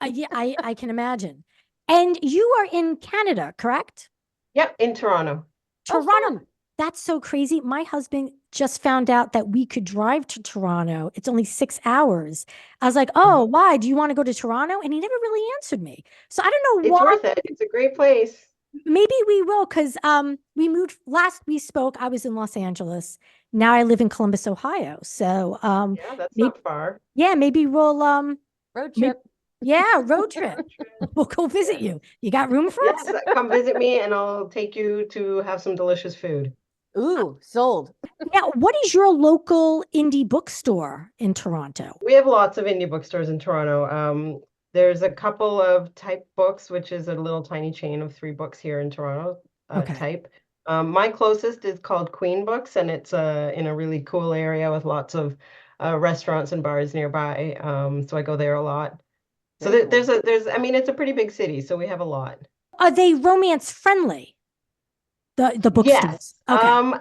Yeah, I can imagine. And you are in Canada, correct? Yep, in Toronto. Toronto. That's so crazy. My husband just found out that we could drive to Toronto. It's only 6 hours. I was like, oh, why? Do you want to go to Toronto? And he never really answered me. So I don't know It's why. worth it. It's a great place. Maybe we will, because we moved last we spoke. I was in Los Angeles. Now I live in Columbus, Ohio. So Yeah, that's maybe, not far. yeah, maybe we'll Road trip. yeah, road trip. We'll go visit you. You got room for us? Yes, come visit me and I'll take you to have some delicious food. Ooh, sold. Now, what is your local indie bookstore in Toronto? We have lots of indie bookstores in Toronto. There's a couple of Type Books, which is a little tiny chain of 3 books here in Toronto, Okay. Type. My closest is called Queen Books, and it's in a really cool area with lots of restaurants and bars nearby. So I go there a lot. So Very cool. there's I mean, it's a pretty big city, so we have a lot. Are they romance friendly? The bookstores. Yes. Okay.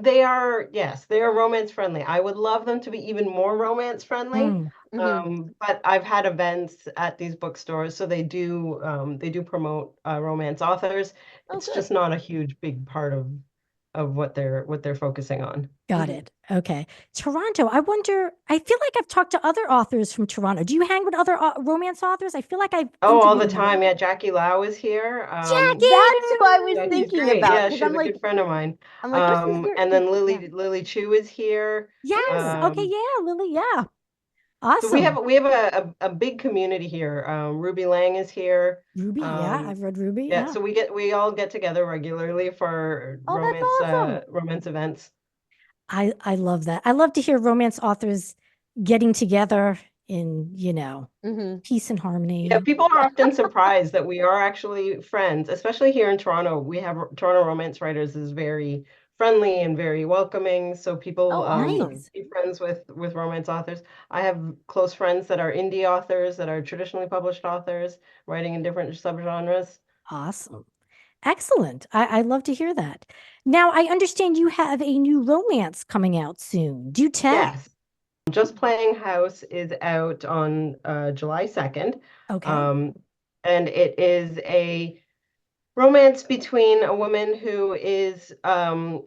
They are, yes, they are romance friendly. I would love them to be even more romance friendly. Mm. But I've had events at these bookstores, so they do promote romance authors. Oh, It's good. just not a huge big part of what they're focusing on. Got it. Okay. Toronto. I wonder, I feel like I've talked to other authors from Toronto. Do you hang with other romance authors? I feel like I've Oh, all the interviewed them. time. Yeah, Jackie Lau is here. Jackie! That's who I was Yeah, she's thinking great. about. Yeah, 'Cause she's I'm a like, good friend of mine. what's this And then yeah. Lily Chu is here. Yes. Okay. Yeah, Lily. Yeah. So we Awesome. have a big community here. Ruby Lang is here. Ruby. Yeah, I've read Ruby. Yeah, Yeah. so we all get together regularly for Oh, that's awesome. romance events. I love that. I love to hear romance authors getting together in, peace and harmony. Yeah, people are often surprised that we are actually friends, especially here in Toronto. We have Toronto Romance Writers is very friendly and very welcoming. So people Oh, awesome. Nice. be friends with romance authors. I have close friends that are indie authors, that are traditionally published authors, writing in different subgenres. Awesome. Excellent. I love to hear that. Now, I understand you have a new romance coming out soon. Do tell. Yes. Just Playing House is out on July 2nd. Okay. And it is a romance between a woman who is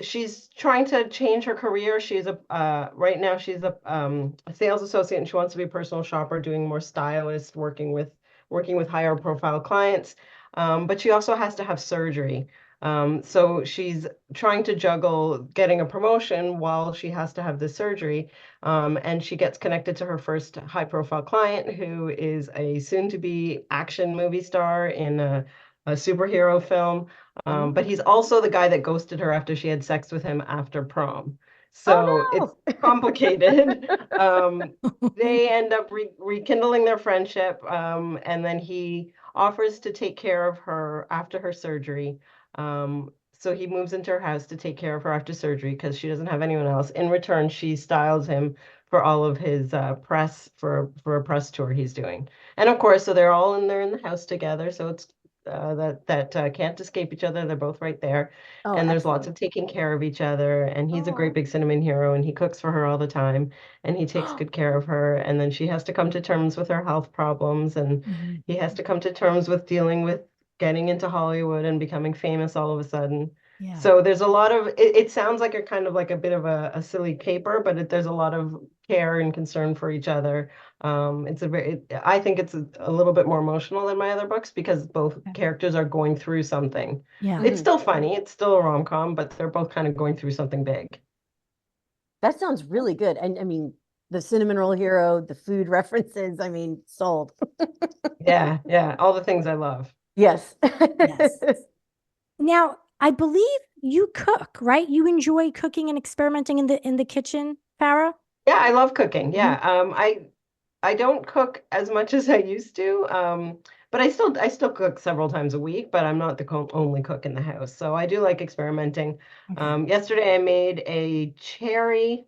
she's trying to change her career. She's right now she's a sales associate and she wants to be a personal shopper, doing more stylist, working with higher profile clients. But she also has to have surgery. So she's trying to juggle getting a promotion while she has to have the surgery. And she gets connected to her first high profile client, who is a soon to be action movie star in a superhero film. But he's also the guy that ghosted her after she had sex with him after prom. So no. it's complicated. They end up rekindling their friendship. And then he offers to take care of her after her surgery. So he moves into her house to take care of her after surgery because she doesn't have anyone else. In return, she styles him for all of his press for a press tour he's doing. And of course, so they're all in the house together. So it's that can't escape each other. They're both right there. Oh, And there's lots excellent. of taking care of each other. And he's a Aw. great big cinnamon hero and he cooks for her all the time and he takes good care of her. And then she has to come to terms with her health problems and Mhm. he has to come to terms with dealing with getting into Hollywood and becoming famous all of a sudden. Yeah. So there's a lot of it sounds like a kind of like a bit of a silly caper, but there's a lot of care and concern for each other. I think it's a little bit more emotional than my other books because both Okay. characters are going through something. Yeah. It's still funny, it's still a rom-com, but they're both kind of going through something big. That sounds really good. And I mean, the cinnamon roll hero, the food references, I mean, sold. Yeah, all the things I love. Yes. Yes. Now, I believe you cook, right? You enjoy cooking and experimenting in the kitchen, Farah? Yeah, I love cooking. Yeah. I don't cook as much as I used to. But I still cook several times a week, but I'm not the only cook in the house. So I do like experimenting. Okay. Yesterday I made a cherry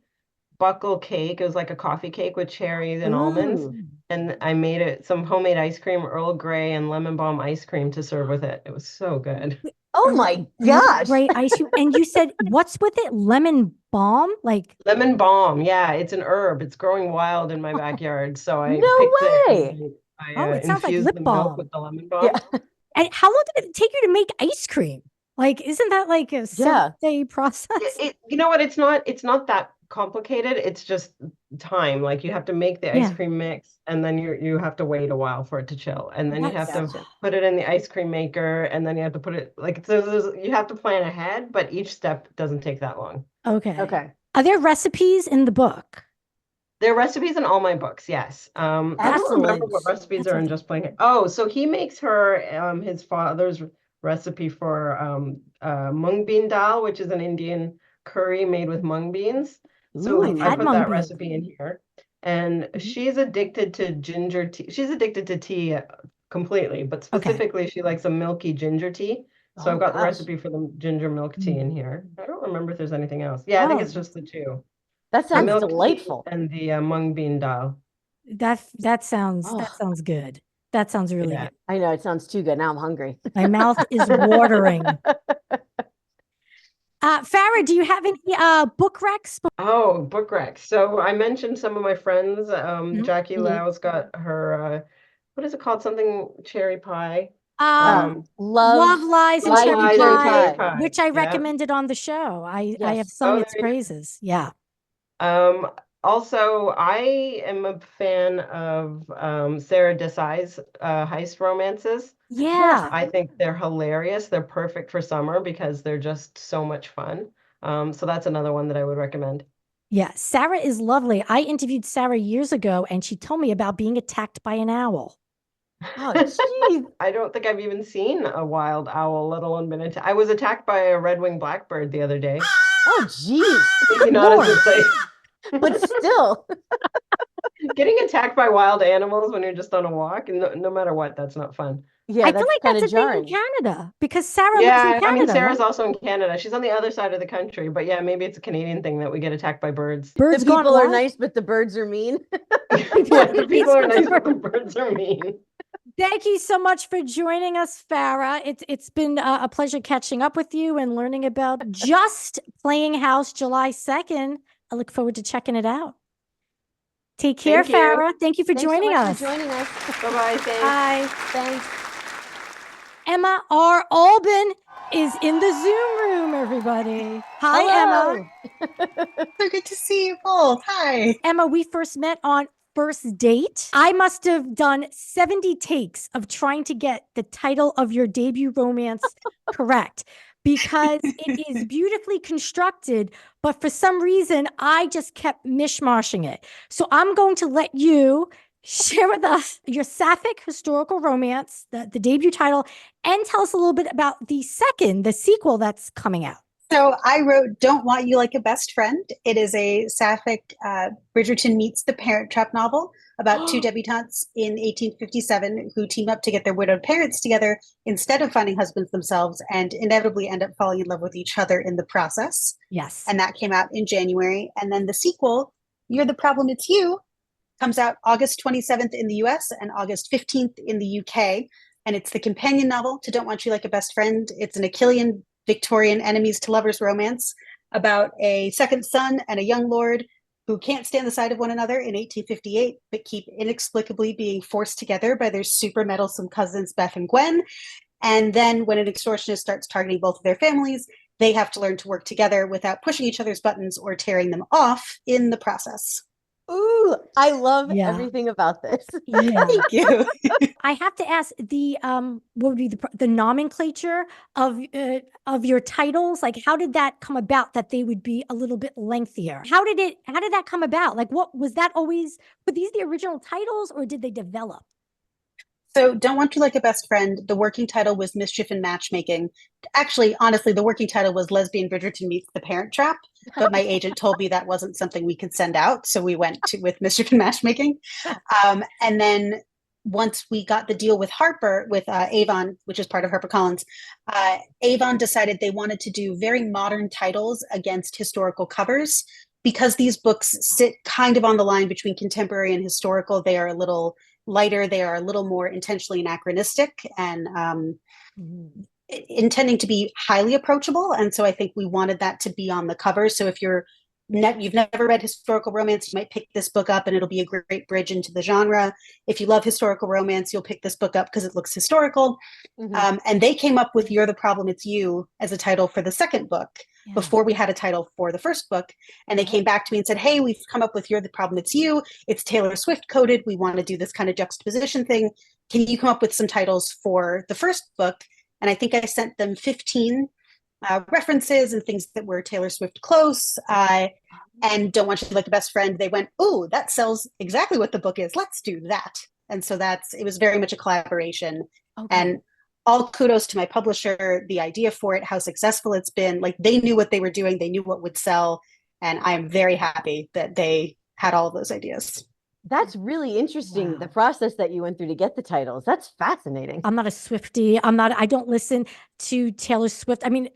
buckle cake. It was like a coffee cake with cherries and almonds. Ooh. And I made some homemade ice cream, Earl Grey and lemon balm ice cream to serve with it. It was so good. Oh, Oh my gosh. Right, ice cream. And you said, what's with it? Lemon balm? Like, Lemon balm. Yeah, it's an herb. It's growing wild in my backyard. So I No picked it. way. And I Oh, it sounds like infused lip the milk balm. with the lemon balm. Yeah. and how long did it take you to make ice cream? Like, isn't that like a Yeah. 7-day process? You know what? It's not that complicated. It's just time. Like you have to make the ice Yeah. cream mix, and then you have to wait a while for it to chill, and then you have Gotcha. to put it in the ice cream maker, and then you have to put it like you have to plan ahead, but each step doesn't take that long. Okay. Okay. Are there recipes in the book? There are recipes in all my books, yes. I don't remember what Excellent. recipes That's are in Just Plain. Oh, so he makes her his father's recipe for mung bean dal, which is an Indian curry made with mung beans. So Ooh. I've I had put mung that beans. recipe in here. And Mhm. she's addicted to ginger tea. She's addicted to tea completely, but Okay. specifically she likes a milky ginger tea. So Oh, I've got the gosh. recipe for the ginger milk tea in here. I don't remember if there's anything else. Yeah, I think it's just the two. That The sounds milk tea delightful. and the mung bean dal. That sounds Oh. good. That sounds really Yeah. good. I know, it sounds too good. Now I'm hungry. My mouth is watering. Farah, do you have any book recs? Oh, book rec. So I mentioned some of my friends. Jackie Mhm. Lau's got her what is it called? Something cherry pie. Love, Love Lies, and Love, Cherry Lies, and Cherry Pie, Pie. which I Yeah. recommended on the show. I have Yes. sung Oh, its there you go. praises. Yeah. Also, I am a fan of Sarah Desai's heist romances. Yeah. I think they're hilarious. They're perfect for summer because they're just so much fun. So that's another one that I would recommend. Yeah. Sarah is lovely. I interviewed Sarah years ago and she told me about being attacked by an owl. Oh, geez. I don't think I've even seen a wild owl, let alone been attacked. I was attacked by a red-winged blackbird the other day. Oh, geez. Maybe not as exciting. But still. Getting attacked by wild animals when you're just on a walk, and no matter what, that's not fun. Yeah, I feel like kind that's of a thing in jarring. Canada because Sarah lives in Yeah, Canada. I mean, Sarah's right? also in Canada. She's on the other side of the country, but yeah, maybe it's a Canadian thing that we get attacked by birds. Birds The gone people are wild. nice, but the birds are mean. Yeah, the people are nice, but the birds are mean. Thank you so much for joining us, Farah. It's been a pleasure catching up with you and learning about Just Playing House July 2nd. I look forward to checking it out. Take care, Thank you. Farah. Thank you for Thanks so joining much us. for joining us. Bye-bye, thanks. Bye. Thanks. Emma R. Alban is in the Zoom room, everybody. Hi, Emma. So good to see you both. Hi. Emma, we first met on First Date. I must have done 70 takes of trying to get the title of your debut romance correct because it is beautifully constructed, but for some reason, I just kept mishmashing it. So I'm going to let you share with us your sapphic historical romance, the debut title, and tell us a little bit about the sequel that's coming out. So I wrote Don't Want You Like a Best Friend. It is a sapphic Bridgerton meets the Parent Trap novel about two debutantes in 1857 who team up to get their widowed parents together instead of finding husbands themselves and inevitably end up falling in love with each other in the process. Yes. And that came out in January. And then the sequel, You're the Problem, It's You, comes out August 27th in the US and August 15th in the UK. And it's the companion novel to Don't Want You Like a Best Friend. It's an Achillean Victorian enemies to lovers romance about a second son and a young lord who can't stand the sight of one another in 1858, but keep inexplicably being forced together by their super meddlesome cousins, Beth and Gwen. And then when an extortionist starts targeting both of their families, they have to learn to work together without pushing each other's buttons or tearing them off in the process. Ooh, I love everything about this. Yeah. Thank you. I have to ask the what would be the nomenclature of your titles? Like, how did that come about that they would be a little bit lengthier? How did that come about? Like, what was that always? Were these the original titles, or did they develop? So Don't Want You Like a Best Friend, the working title was Mischief and Matchmaking. Actually, honestly, the working title was Lesbian Bridgerton Meets the Parent Trap, but my agent told me that wasn't something we could send out, so we went with Mischief and Matchmaking. And then once we got the deal with Harper, with Avon, which is part of HarperCollins, Avon decided they wanted to do very modern titles against historical covers. Because these books sit kind of on the line between contemporary and historical, they are a little lighter, they are a little more intentionally anachronistic, and intending to be highly approachable. And so I think we wanted that to be on the cover. So if you've never read historical romance, you might pick this book up and it'll be a great bridge into the genre. If you love historical romance, you'll pick this book up because it looks historical. And they came up with You're the Problem, It's You as a title for the second book before we had a title for the first book. And they came back to me and said, hey, we've come up with You're the Problem, It's You. It's Taylor Swift coded. We want to do this kind of juxtaposition thing. Can you come up with some titles for the first book? And I think I sent them 15 references and things that were Taylor Swift close. And Don't Want You Like a Best Friend. They went, oh, that sells exactly what the book is. Let's do that. And so it was very much a collaboration. And all kudos to my publisher, the idea for it, how successful it's been. Like, they knew what they were doing. They knew what would sell. And I am very happy that they had all of those ideas. That's really interesting, the process that you went through to get the titles. That's fascinating. I'm not a Swiftie. I don't listen to Taylor Swift. I mean,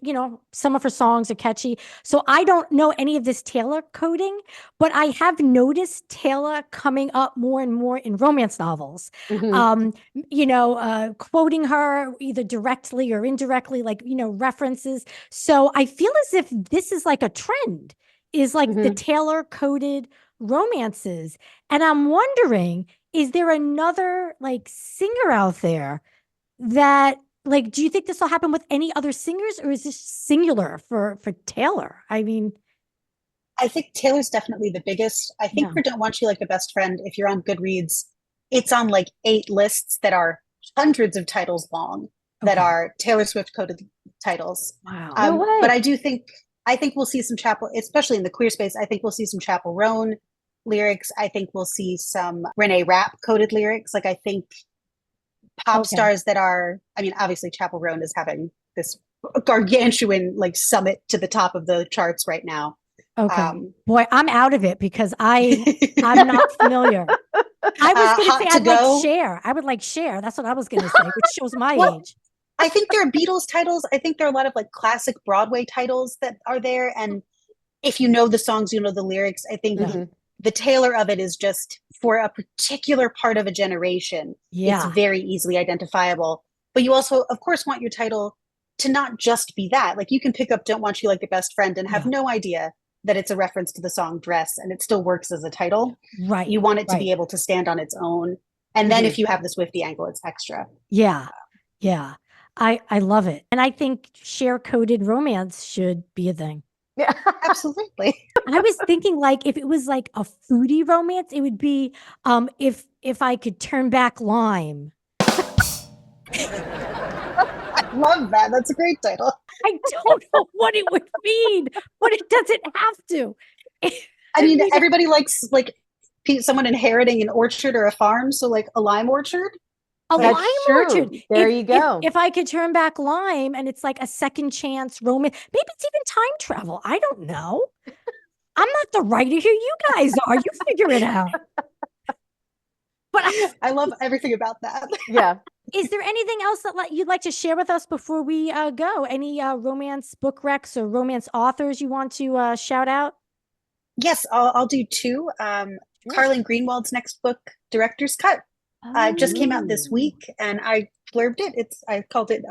some of her songs are catchy. So I don't know any of this Taylor coding, but I have noticed Taylor coming up more and more in romance novels. Quoting her either directly or indirectly, references. So I feel as if this is like a trend, is like the Taylor coded romances. And I'm wondering, is there another singer out there that do you think this will happen with any other singers, or is this singular for Taylor? I mean, I think Taylor's definitely the biggest. I think for Don't Want You Like a Best Friend, if you're on Goodreads, it's on 8 lists that are hundreds of titles long that are Taylor Swift coded titles. Wow. No way. But I think we'll see some Chapel, especially in the queer space. I think we'll see some Chapel Roan lyrics. I think we'll see some Renee Rapp coded lyrics. I think pop stars that are, obviously Chapel Roan is having this gargantuan summit to the top of the charts right now. Boy, I'm out of it because I'm not familiar. I was going to say I would like Cher. That's what I was going to say, which shows my age. I think there are Beatles titles. I think there are a lot of classic Broadway titles that are there. And if you know the songs, you know the lyrics. I think the Taylor of it is just for a particular part of a generation. It's very easily identifiable. But you also, of course, want your title to not just be that. You can pick up Don't Want You Like a Best Friend and have no idea that it's a reference to the song Dress, and it still works as a title. Right. You want it to be able to stand on its own. And then if you have the Swiftie angle, it's extra. Yeah. I love it. And I think Cher coded romance should be a thing. Yeah, absolutely. I was thinking if it was a foodie romance, it would be if I could turn back lime. I love that. That's a great title. I don't know what it would mean, but it doesn't have to. Everybody likes someone inheriting an orchard or a farm. So a lime orchard. Lime orchard. There you go. If I could turn back lime and it's a second chance romance, maybe it's even time travel. I don't know. I'm not the writer here. You guys are. You figure it out. But I love everything about that. Yeah. Is there anything else that you'd like to share with us before we go? Any romance book recs or romance authors you want to shout out? Yes, I'll do 2. Carlin Greenwald's next book, Director's Cut. Just came out this week, and I blurbed it. I called it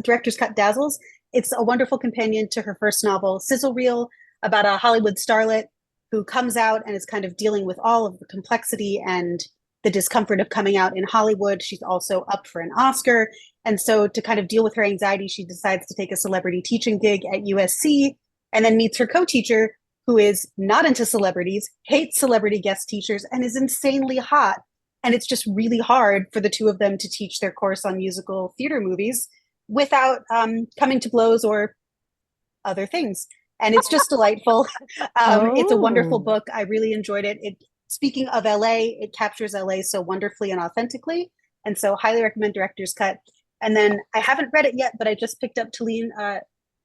Director's Cut Dazzles. It's a wonderful companion to her first novel, Sizzle Reel, about a Hollywood starlet who comes out and is kind of dealing with all of the complexity and the discomfort of coming out in Hollywood. She's also up for an Oscar. And so to kind of deal with her anxiety, she decides to take a celebrity teaching gig at USC, and then meets her co-teacher, who is not into celebrities, hates celebrity guest teachers, and is insanely hot. And it's just really hard for the two of them to teach their course on musical theater movies without coming to blows or other things. And it's just delightful. It's a wonderful book. I really enjoyed it. Speaking of LA, it captures LA so wonderfully and authentically. And so highly recommend Director's Cut. And then I haven't read it yet, but I just picked up Talene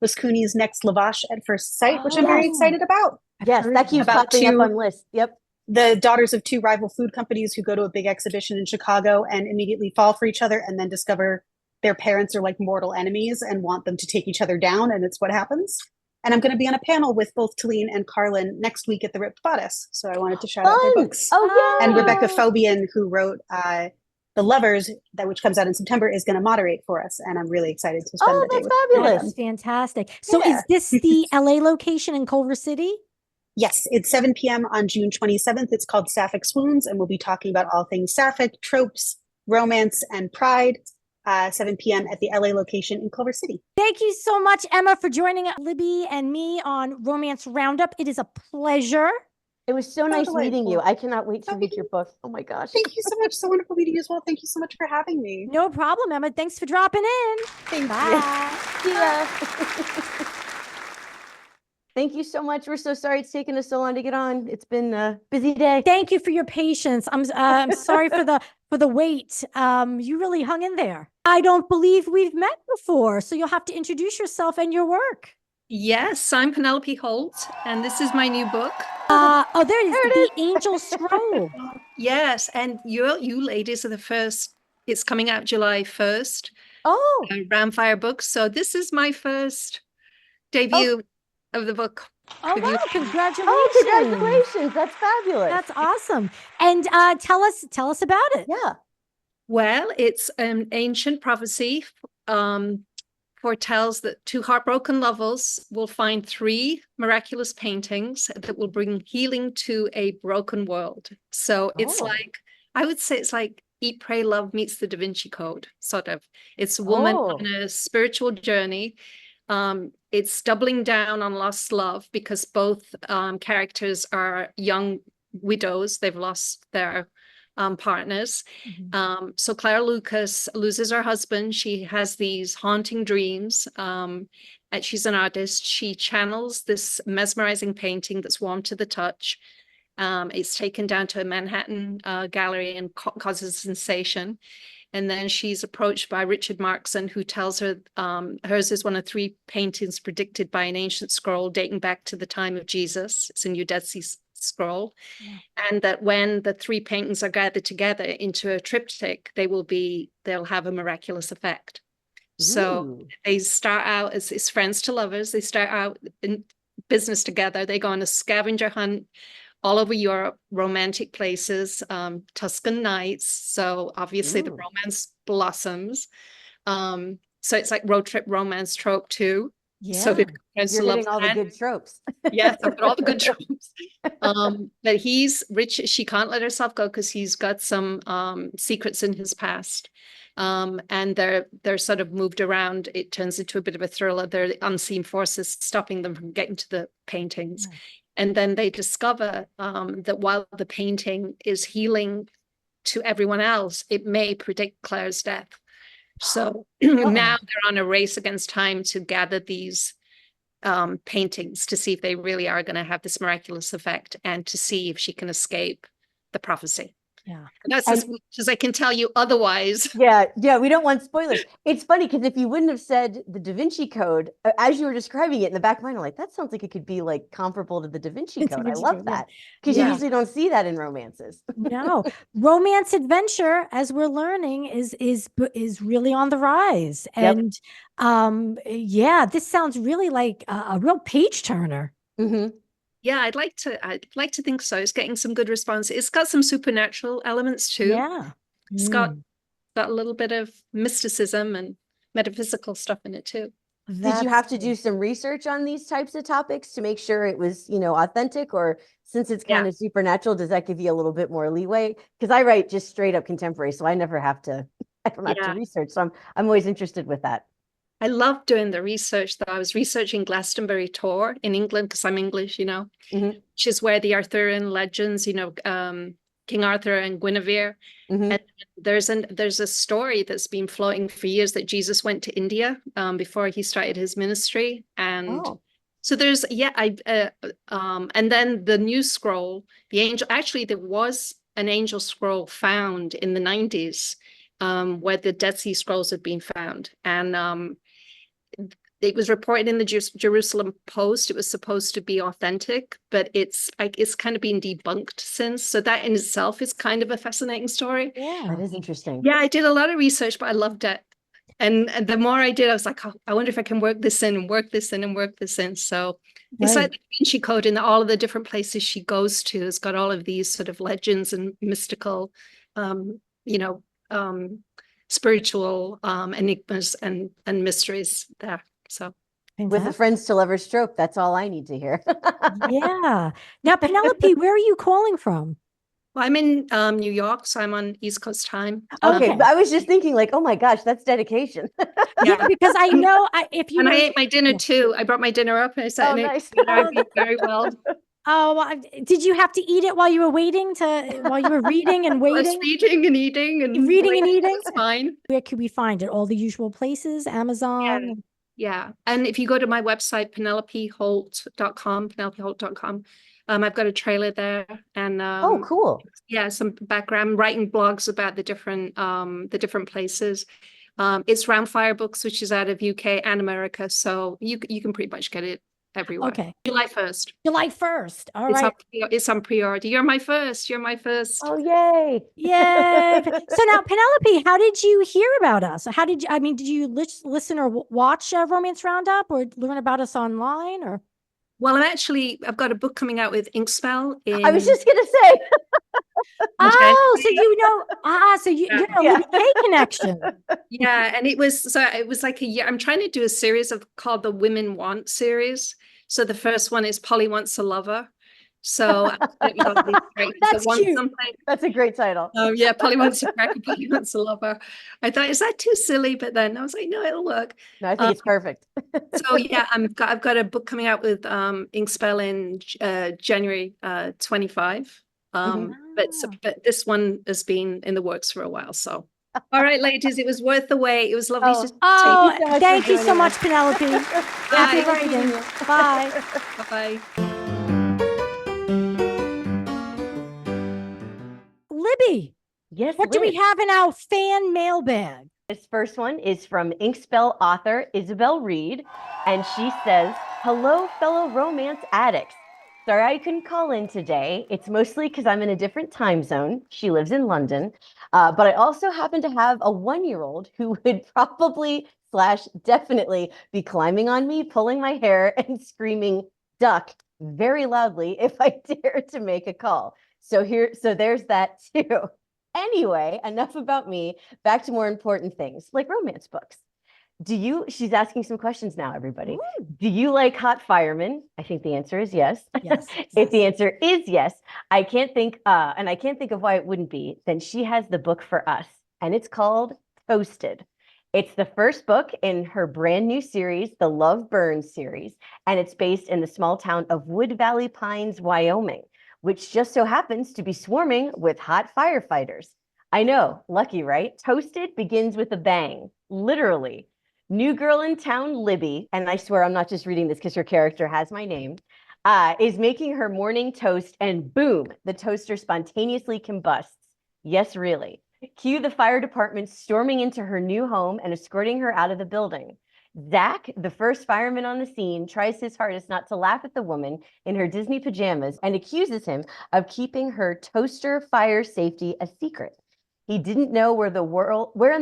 Lascuni's next Lavash at First Sight, which I'm very excited about. Yes, that keeps popping up on lists. Yep. The daughters of 2 rival food companies who go to a big exhibition in Chicago and immediately fall for each other, and then discover their parents are mortal enemies and want them to take each other down. And it's what happens. And I'm going to be on a panel with both Talene and Carlin next week at the Ripped Bodice. So I wanted to shout out their books. Oh, yeah. And Rebecca Fobian, who wrote The Lovers, that which comes out in September, is going to moderate for us, and I'm really excited to spend Oh, the day that's with fabulous. That's fantastic. So Yeah. is this the LA location in Culver City? Yes, it's 7 p.m. on June 27th. It's called Sapphic Swoons, and we'll be talking about all things sapphic, tropes, romance, and pride. 7 p.m. at the LA location in Culver City. Thank you so much, Emma, for joining Libby and me on Romance Roundup. It is a pleasure. It was so nice meeting you. delightful. I cannot wait to read your book. Oh my gosh. Thank you so much. So wonderful meeting you as well. Thank you so much for having me. No problem, Emma. Thanks for dropping in. Thank Bye. See ya. Thank you so much. We're so sorry it's taken us so long to get on. It's been a busy day. Thank you for your patience. I'm sorry for the wait. You really hung in there. I don't believe we've met before, so you'll have to introduce yourself and your work. Yes, I'm Penelope Holt, and this is my new book. Oh, there it is. The Angel Scroll. Yes, and you ladies are the first. It's coming out July 1st. Oh, Roundfire Books. So this is my first debut of the book. Oh, Have wow. you- Congratulations. oh, congratulations. That's fabulous. That's awesome. And tell us about it. Yeah. Well, it's an ancient prophecy. Foretells that two heartbroken lovers will find 3 miraculous paintings that will bring healing to a broken world. So it's Oh. like, I would say it's like Eat, Pray, Love meets the Da Vinci Code, sort of. It's a woman on a spiritual journey. It's doubling down on lost love because both characters are young widows. They've lost their partners. So Clara Lucas loses her husband. She has these haunting dreams. And she's an artist. She channels this mesmerizing painting that's warm to the touch. It's taken down to a Manhattan gallery and causes a sensation. And then she's approached by Richard Markson, who tells her hers is one of 3 paintings predicted by an ancient scroll dating back to the time of Jesus. It's a New Dead Sea Scroll. And that when the 3 paintings are gathered together into a triptych, they'll have a miraculous effect. So they start out as friends to lovers. They start out in business together. They go on a scavenger hunt all over Europe, romantic places, Tuscan nights. So obviously the romance blossoms. So it's like road trip romance trope too. Yeah. So You're getting all the good tropes. Yes, I've got all the good tropes. But he's rich. She can't let herself go because he's got some secrets in his past. And they're sort of moved around. It turns into a bit of a thriller. There are unseen forces stopping them from getting to the paintings. Yeah. And then they discover that while the painting is healing to everyone else, it may predict Claire's death. So now they're on a race against time to gather these paintings to see if they really are going to have this miraculous effect and to see if she can escape the prophecy. Yeah. And that's as much as I can tell you otherwise. Yeah, we don't want spoilers. It's funny because if you wouldn't have said the Da Vinci Code, as you were describing it in the back of my mind, I'm like, that sounds like it could be like comparable to the Da Vinci Code. I love that because you usually don't see that in romances. No, romance adventure, as we're learning, is really on the rise. And this sounds really like a real page turner. Yeah, I'd like to think so. It's getting some good response. It's got some supernatural elements too. Yeah. It's got a little bit of mysticism and metaphysical stuff in it too. Did you have to do some research on these types of topics to make sure it was, authentic, or since it's kind of supernatural, does that give you a little bit more leeway? Because I write just straight up contemporary, so I never have to, to research. So I'm always interested with that. I love doing the research. That I was researching Glastonbury tour in England because I'm English, which is where the Arthurian legends, King Arthur and Guinevere. And there's a story that's been floating for years that Jesus went to India before he started his ministry. And so there's, and then the new scroll, there was an angel scroll found in the 90s where the Dead Sea Scrolls had been found. And it was reported in the Jerusalem Post. It was supposed to be authentic, but it's kind of been debunked since. So that in itself is kind of a fascinating story. Yeah, that is interesting. Yeah, I did a lot of research, but I loved it. And the more I did, I was like, I wonder if I can work this in and work this in and work this in. So it's like the Da Vinci Code, and all of the different places she goes to has got all of these sort of legends and mystical, spiritual enigmas and mysteries there. So With a friends to lovers trope, that's all I need to hear. Yeah. Now, Penelope, where are you calling from? well, I'm in New York, so I'm on East Coast time. Okay, but I was just thinking like, oh my gosh, that's dedication. Yeah, because I know if you and were, I ate my dinner too. I brought my dinner up and I sat Oh, and nice. ate. I ate very well. Oh, well, did you have to eat it while you were while you were reading and I was waiting? reading and eating and Reading and eating? It's fine. Where could we find it? All the usual places, Amazon? Yeah. And if you go to my website, penelopeholt.com, I've got a trailer there and Oh, cool. yeah, some background writing blogs about the different places. It's Roundfire Books, which is out of UK and America. So you can pretty much get it everywhere. Okay. July 1st. July 1st. All It's right. it's on pre-order. You're my first. You're my first. Oh, yay. Yay. So now, Penelope, how did you hear about us? Did you listen or watch Romance Roundup or learn about us online or? Well, I've got a book coming out with Inkspell I was just gonna say. Oh, so you know, you're a Libby Kay connection. Yeah, and it was like a year. I'm trying to do a series called the Women Want series. So the first one is Polly Wants a Lover. So That's cute. That's a great title. Oh yeah, Polly Wants a Cracker, Polly Wants a Lover. I thought, is that too silly? But then I was like, no, it'll work. No, I think it's perfect. So yeah, I've got a book coming out with Inkspell in January 25. But this one has been in the works for a while. So all right, ladies, it was worth the wait. It was lovely to thank you so much, Penelope. Happy writing. Bye. Bye. Libby. Yes. What do we have in our fan mailbag? This first one is from Inkspell author Isobel Reed, and she says, "Hello, fellow romance addicts. Sorry I couldn't call in today. It's mostly because I'm in a different time zone." She lives in London. But I also happen to have a 1-year-old who would probably / definitely be climbing on me, pulling my hair, and screaming "duck" very loudly if I dare to make a call. So there's that too. Anyway, enough about me. Back to more important things like romance books. She's asking some questions now, everybody. Ooh. Do you like hot firemen? I think the answer is yes. Yes. If the answer is yes, I can't think of why it wouldn't be, then she has the book for us, and it's called Toasted. It's the first book in her brand new series, the Love Burns series, and it's based in the small town of Wood Valley Pines, Wyoming, which just so happens to be swarming with hot firefighters. I know, lucky, right? Toasted begins with a bang, literally. New girl in town, Libby, and I swear I'm not just reading this because her character has my name, is making her morning toast, and boom, the toaster spontaneously combusts. Yes, really. Cue the fire department storming into her new home and escorting her out of the building. Zach, the first fireman on the scene, tries his hardest not to laugh at the woman in her Disney pajamas and accuses him of keeping her toaster fire safety a secret. He didn't know where in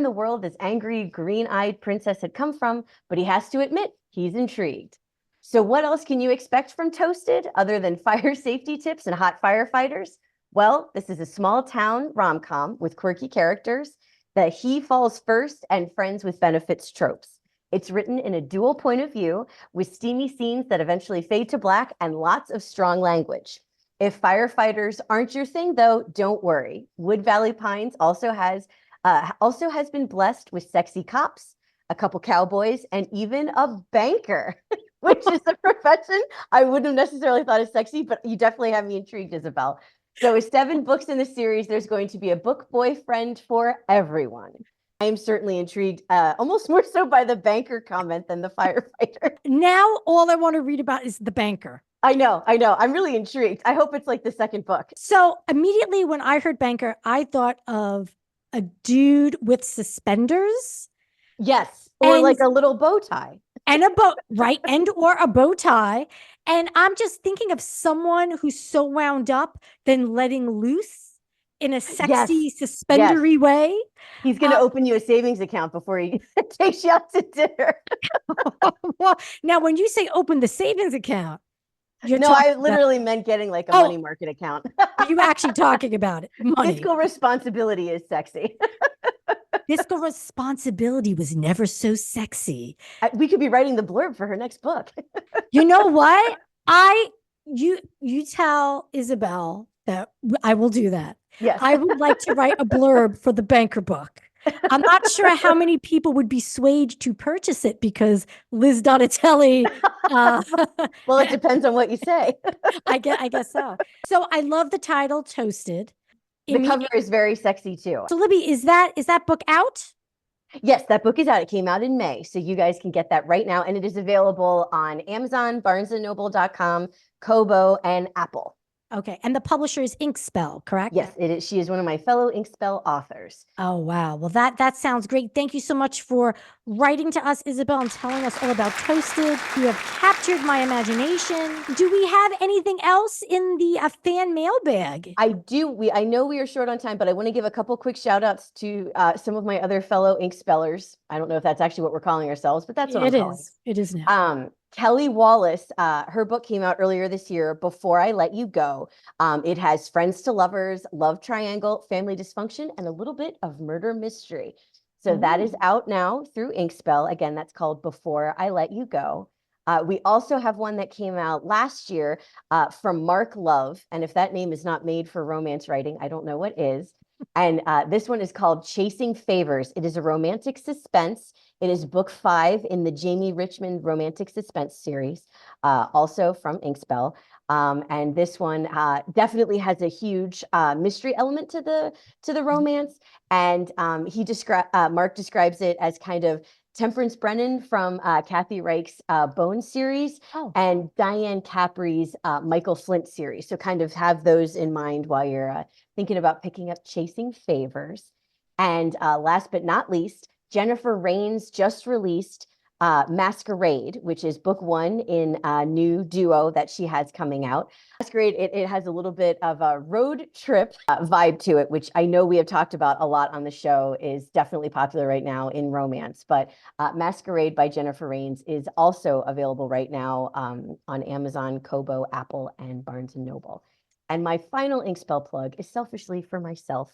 the world this angry, green-eyed princess had come from, but he has to admit he's intrigued. So what else can you expect from Toasted other than fire safety tips and hot firefighters? Well, this is a small town rom-com with quirky characters, the he falls first and friends with benefits tropes. It's written in a dual point of view with steamy scenes that eventually fade to black and lots of strong language. If firefighters aren't your thing, though, don't worry. Wood Valley Pines also has been blessed with sexy cops, a couple cowboys, and even a banker, which is a profession I wouldn't have necessarily thought is sexy, but you definitely have me intrigued, Isobel. So with 7 books in the series, there's going to be a book boyfriend for everyone. I am certainly intrigued, almost more so by the banker comment than the firefighter. Now all I want to read about is the banker. I know. I'm really intrigued. I hope it's like the second book. So immediately when I heard banker, I thought of a dude with suspenders. Yes. Or like a little bow tie. And a bow, right? And or a bow tie. And I'm just thinking of someone who's so wound up, then letting loose in a sexy, suspendery way. He's going to open you a savings account before he takes you out to dinner. Well, now when you say open the savings account, You're No, I talking about, literally meant getting like a Oh. money market account. are you actually talking about it? Money. Fiscal responsibility is sexy. Fiscal responsibility was never so sexy. We could be writing the blurb for her next book. You know what? You tell Isobel that I will do that. Yes. I would like to write a blurb for the banker book. I'm not sure how many people would be swayed to purchase it because Liz Donatelli. Well, it depends on what you say. I guess so. So I love the title, Toasted. The cover is very sexy too. So Libby, is that book out? Yes, that book is out. It came out in May. So you guys can get that right now. And it is available on Amazon, barnesandnoble.com, Kobo, and Apple. Okay. And the publisher is Inkspell, correct? Yes, it is. She is one of my fellow Inkspell authors. Oh, wow. Well, that sounds great. Thank you so much for writing to us, Isobel, and telling us all about Toasted. You have captured my imagination. Do we have anything else in the fan mailbag? I do. I know we are short on time, but I want to give a couple quick shout outs to some of my other fellow Inkspellers. I don't know if that's actually what we're calling ourselves, but that's what I'm calling. It is now. Kelly Wallace, her book came out earlier this year, Before I Let You Go. It has friends to lovers, love triangle, family dysfunction, and a little bit of murder mystery. So that is out now through Inkspell. Again, that's called Before I Let You Go. We also have one that came out last year from Mark Love. And if that name is not made for romance writing, I don't know what is. And this one is called Chasing Favors. It is a romantic suspense. It is book 5 in the Jamie Richmond romantic suspense series, also from Inkspell. And this one definitely has a huge mystery element to the romance. And Mark describes it as kind of Temperance Brennan from Kathy Reich's Bone series and Diane Capri's Michael Flint series. So kind of have those in mind while you're thinking about picking up Chasing Favors. And last but not least, Jennifer Raines just released Masquerade, which is book 1 in a new duo that she has coming out. Masquerade, it has a little bit of a road trip vibe to it, which I know we have talked about a lot on the show, is definitely popular right now in romance. But Masquerade by Jennifer Raines is also available right now on Amazon, Kobo, Apple, and Barnes & Noble. And my final Inkspell plug is selfishly for myself.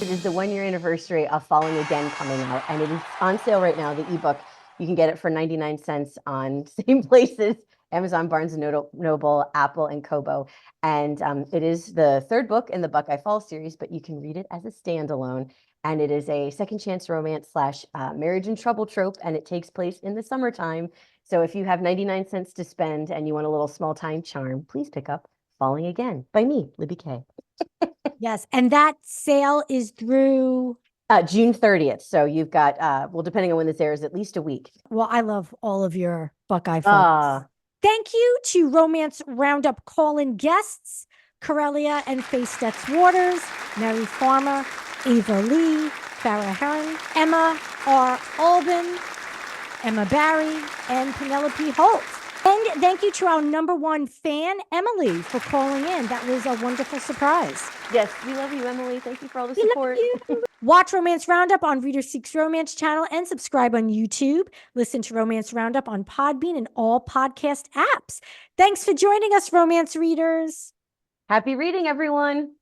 It is the 1-year anniversary of Falling Again coming out, and it is on sale right now, the ebook. You can get it for 99 cents on same places, Amazon, Barnes & Noble, Apple, and Kobo. And it is the 3rd book in the Buckeye Falls series, but you can read it as a standalone. And it is a second chance romance / marriage in trouble trope, and it takes place in the summertime. So if you have 99 cents to spend and you want a little small time charm, please pick up Falling Again by me, Libby K. Yes, and that sale is through June 30th. So you've got, well, depending on when this airs, at least a week. Well, I love all of your Buckeye folks. Thank you to Romance Roundup call-in guests, Karelia and Fay Stetz-Waters, Mary Farmer, Eva Leigh, Farah Heron, Emma R. Alban, Emma Barry, and Penelope Holt. And thank you to our #1 fan, Emily, for calling in. That was a wonderful surprise. Yes, we love you, Emily. Thank you for all the support. Watch Romance Roundup on Reader Seeks Romance channel and subscribe on YouTube. Listen to Romance Roundup on Podbean and all podcast apps. Thanks for joining us, romance readers. Happy reading, everyone.